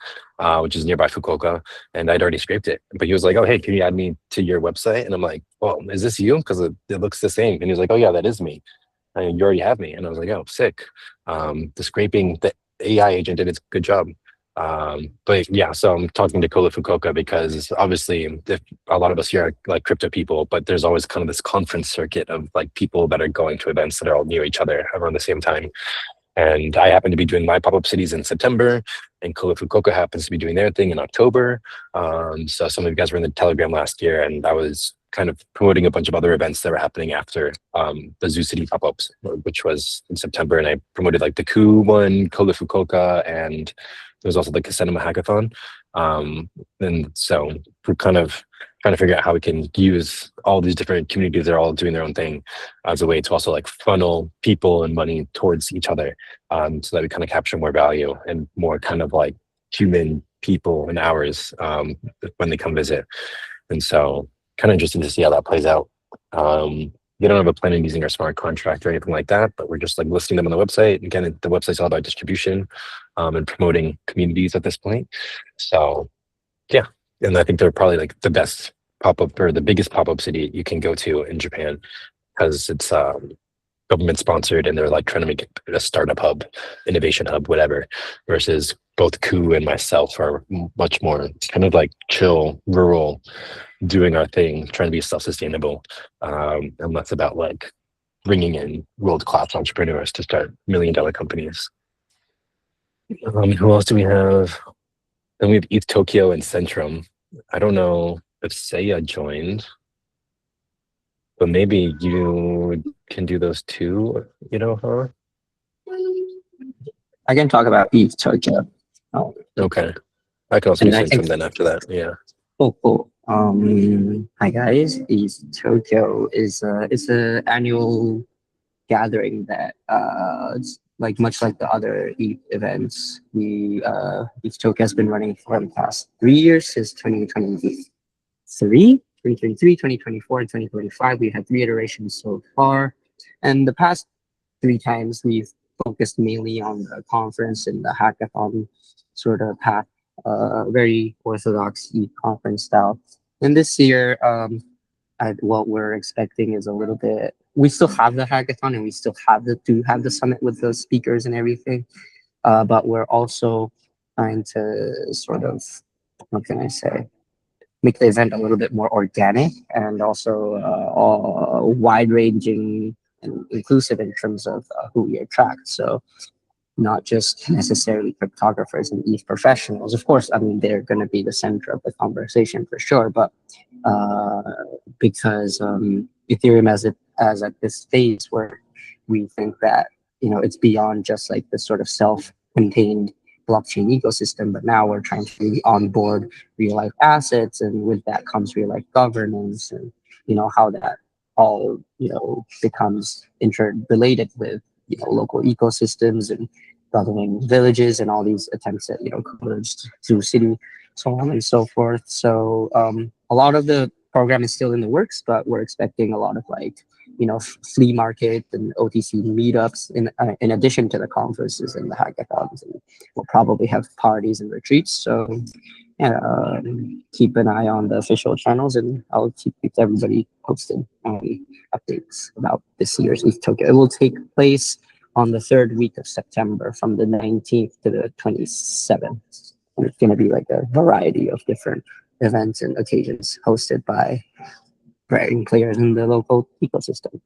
which is nearby Fukuoka. And I'd already scraped it, but he was like, "Oh, hey, can you add me to your website?" And I'm like, "Well, is this you? Because it looks the same." And he was like, "Oh yeah, that is me. And you already have me." And I was like, "Oh, sick." The scraping, the AI agent did its good job. But yeah, so I'm talking to Kola Fukuoka because obviously a lot of us here are like crypto people, but there's always kind of this conference circuit of like people that are going to events that are all near each other around the same time. And I happen to be doing my pop-up cities in September, and Kola Fukuoka happens to be doing their thing in October. So some of you guys were in the Telegram last year, and I was kind of promoting a bunch of other events that were happening after the ZuCity pop-ups, which was in September. And I promoted like the Ku one, Kola Fukuoka, and there was also like a cinema hackathon. And so we're kind of trying to figure out how we can use all these different communities that are all doing their own thing as a way to also like funnel people and money towards each other, so that we kind of capture more value and more kind of like human people and hours when they come visit. And so kind of interested to see how that plays out. We don't have a plan on using our smart contract or anything like that, but we're just like listing them on the website. Again, the website's all about distribution and promoting communities at this point. So yeah, and I think they're probably like the best pop-up or the biggest pop-up city you can go to in Japan because it's government sponsored and they're like trying to make it a startup hub, innovation hub, whatever, versus both Ku and myself are much more kind of like chill, rural, doing our thing, trying to be self-sustainable, and less about like bringing in world-class entrepreneurs to start million-dollar companies. Who else do we have? Then we have East Tokyo and Centrum. I don't know if Seiya joined, but maybe you can do those too, huh? I can talk about Eve Tokyo. Um, Okay. I can also do and I think Centrum then after that. Yeah. cool. Hi guys. Eve Tokyo is it's a annual gathering that it's like much like the other Eve events. The Eve Tokyo has been running for the past 3 years since 2023, 2024, and 2025. We had 3 iterations so far, and the past 3 times we've focused mainly on the conference and the hackathon sort of path, very orthodox conference style. And this year, what we're expecting is a little bit. We still have the hackathon and we still have the summit with the speakers and everything, but we're also trying to sort of, what can I say, make the event a little bit more organic and also wide ranging and inclusive in terms of who we attract. So not just necessarily cryptographers and ETH professionals. Of course, I mean, they're going to be the center of the conversation for sure, but uh, because Ethereum as at this phase where we think that, it's beyond just like this sort of self-contained blockchain ecosystem, but now we're trying to really onboard real life assets, and with that comes real life governance, and how that all becomes interrelated with local ecosystems and governing villages and all these attempts at converged to city, so on and so forth. So a lot of the program is still in the works, but we're expecting a lot of flea market and OTC meetups in addition to the conferences and the hackathons, and we'll probably have parties and retreats. So yeah, keep an eye on the official channels, and I'll keep everybody posted on updates about this year's ETH Tokyo. It will take place on the third week of September, from the 19th to the 27th. And it's going to be like a variety of different events and occasions hosted by varying players in the local ecosystem.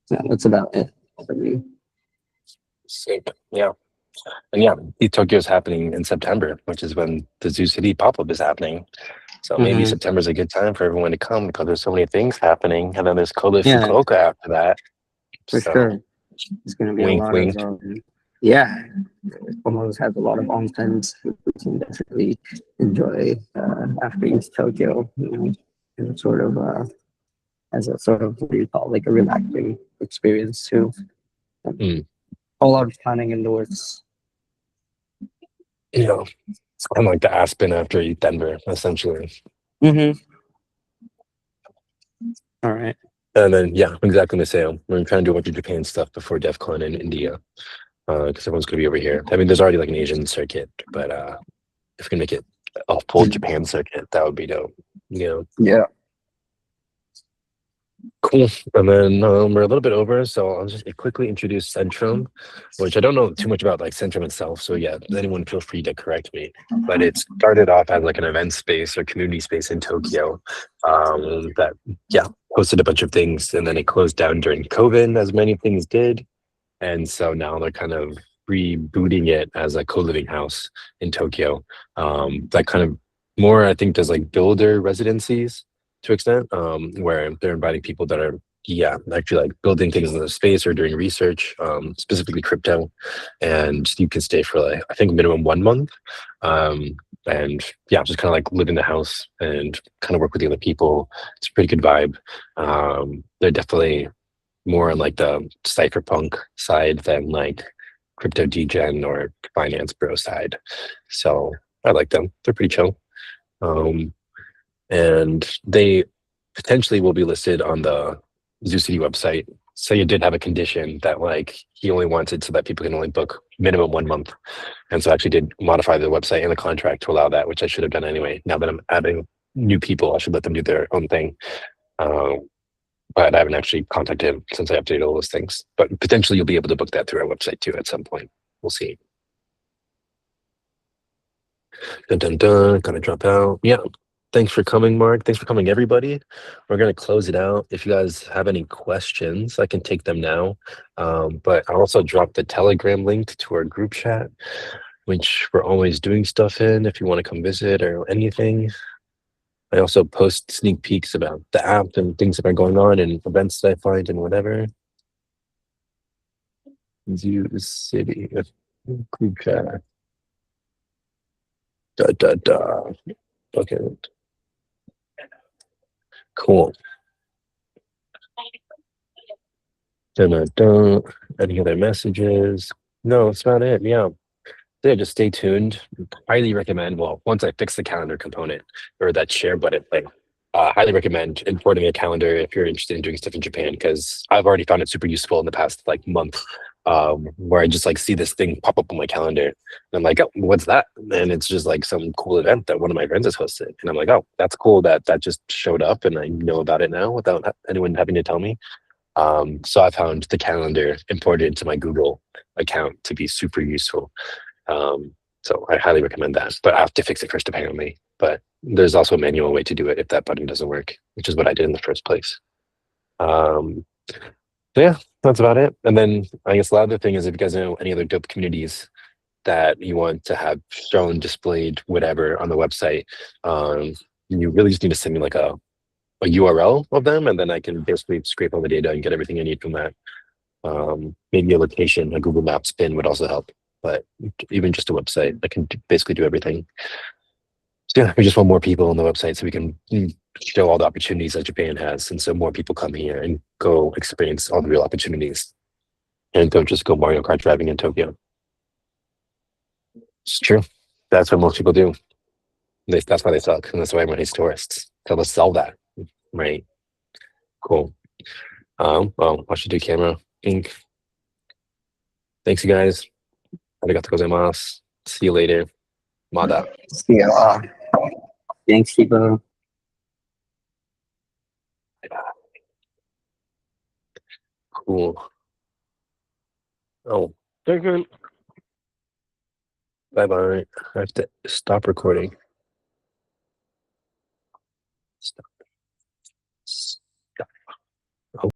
Yeah, that's about it for me. Sick. Yeah. And yeah, ETH Tokyo is happening in September, which is when the ZuCity pop-up is happening. So maybe Mhm. September is a good time for everyone to come because there's so many things happening. And then there's Colif Yeah. Fukuoka after that. For So sure. It's going to be wink, a lot wink. of, yeah, almost has a lot of on-temps we can definitely enjoy after East Tokyo, and sort of as a sort of, what do you call, like a relaxing experience too. Mm. A lot of planning in the works. You know, it's kind of like the Aspen after ETH Denver, essentially. Mm-hmm. All right. And then, yeah, exactly the same. We're trying to do a bunch of Japan stuff before DEF CON in India, because everyone's going to be over here. I mean, there's already like an Asian circuit, but if we can make it a full Japan circuit, that would be dope. Yeah. Cool. And then we're a little bit over, so I'll just quickly introduce Centrum, which I don't know too much about, like Centrum itself. So yeah, anyone feel free to correct me. But it started off as like an event space or community space in Tokyo that hosted a bunch of things, and then it closed down during COVID, as many things did. And so now they're kind of rebooting it as a co-living house in Tokyo. That kind of more, I think, does like builder residencies to extent, where they're inviting people that are actually like building things in the space or doing research, specifically crypto, and you can stay for like, I think, minimum 1 month, and just kind of like live in the house and kind of work with the other people. It's a pretty good vibe. They're definitely more on like the cypherpunk side than like crypto degen or finance bro side, so I like them. They're pretty chill. And they potentially will be listed on the ZuCity website. So you did have a condition that like he only wants it so that people can only book minimum 1 month. And so I actually did modify the website and the contract to allow that, which I should have done anyway. Now that I'm adding new people, I should let them do their own thing. But I haven't actually contacted him since I updated all those things. But potentially you'll be able to book that through our website too at some point. We'll see. Dun dun dun, gonna drop out. Yeah. Thanks for coming, Mark. Thanks for coming, everybody. We're going to close it out. If you guys have any questions, I can take them now. But I also dropped the Telegram link to our group chat, which we're always doing stuff in if you want to come visit or anything. I also post sneak peeks about the app and things that are going on and events that I find and whatever. ZuCity group chat. Okay. Cool. Any other messages? No, that's about it. Yeah. Yeah, just stay tuned. Highly recommend. Well, once I fix the calendar component or that share button thing, highly recommend importing a calendar if you're interested in doing stuff in Japan, because I've already found it super useful in the past like month, where I just like see this thing pop up on my calendar. And I'm like, oh, what's that? And it's just like some cool event that one of my friends has hosted. And I'm like, oh, that's cool that that just showed up and I know about it now without anyone having to tell me. So I found the calendar imported into my Google account to be super useful. So I highly recommend that, but I have to fix it first apparently. But there's also a manual way to do it if that button doesn't work, which is what I did in the first place. So yeah, that's about it. And then I guess the other thing is if you guys know any other dope communities that you want to have shown, displayed, whatever on the website, you really just need to send me like a URL of them, and then I can basically scrape all the data and get everything I need from that. Maybe a location, a Google Maps pin would also help, but even just a website that can basically do everything. So yeah, we just want more people on the website so we can show all the opportunities that Japan has, and so more people come here and go experience all the real opportunities, and don't just go Mario Kart driving in Tokyo. It's true. That's what most people do. That's why they suck, and that's why everyone hates tourists. So let's solve that, right? Cool. Well, I should do camera ink. Thanks, you guys. Arigatou gozaimasu. See you later. Mada. Yeah. Thanks, Kiba. Cool. Oh, they're good. Bye bye. I have to stop recording. Stop.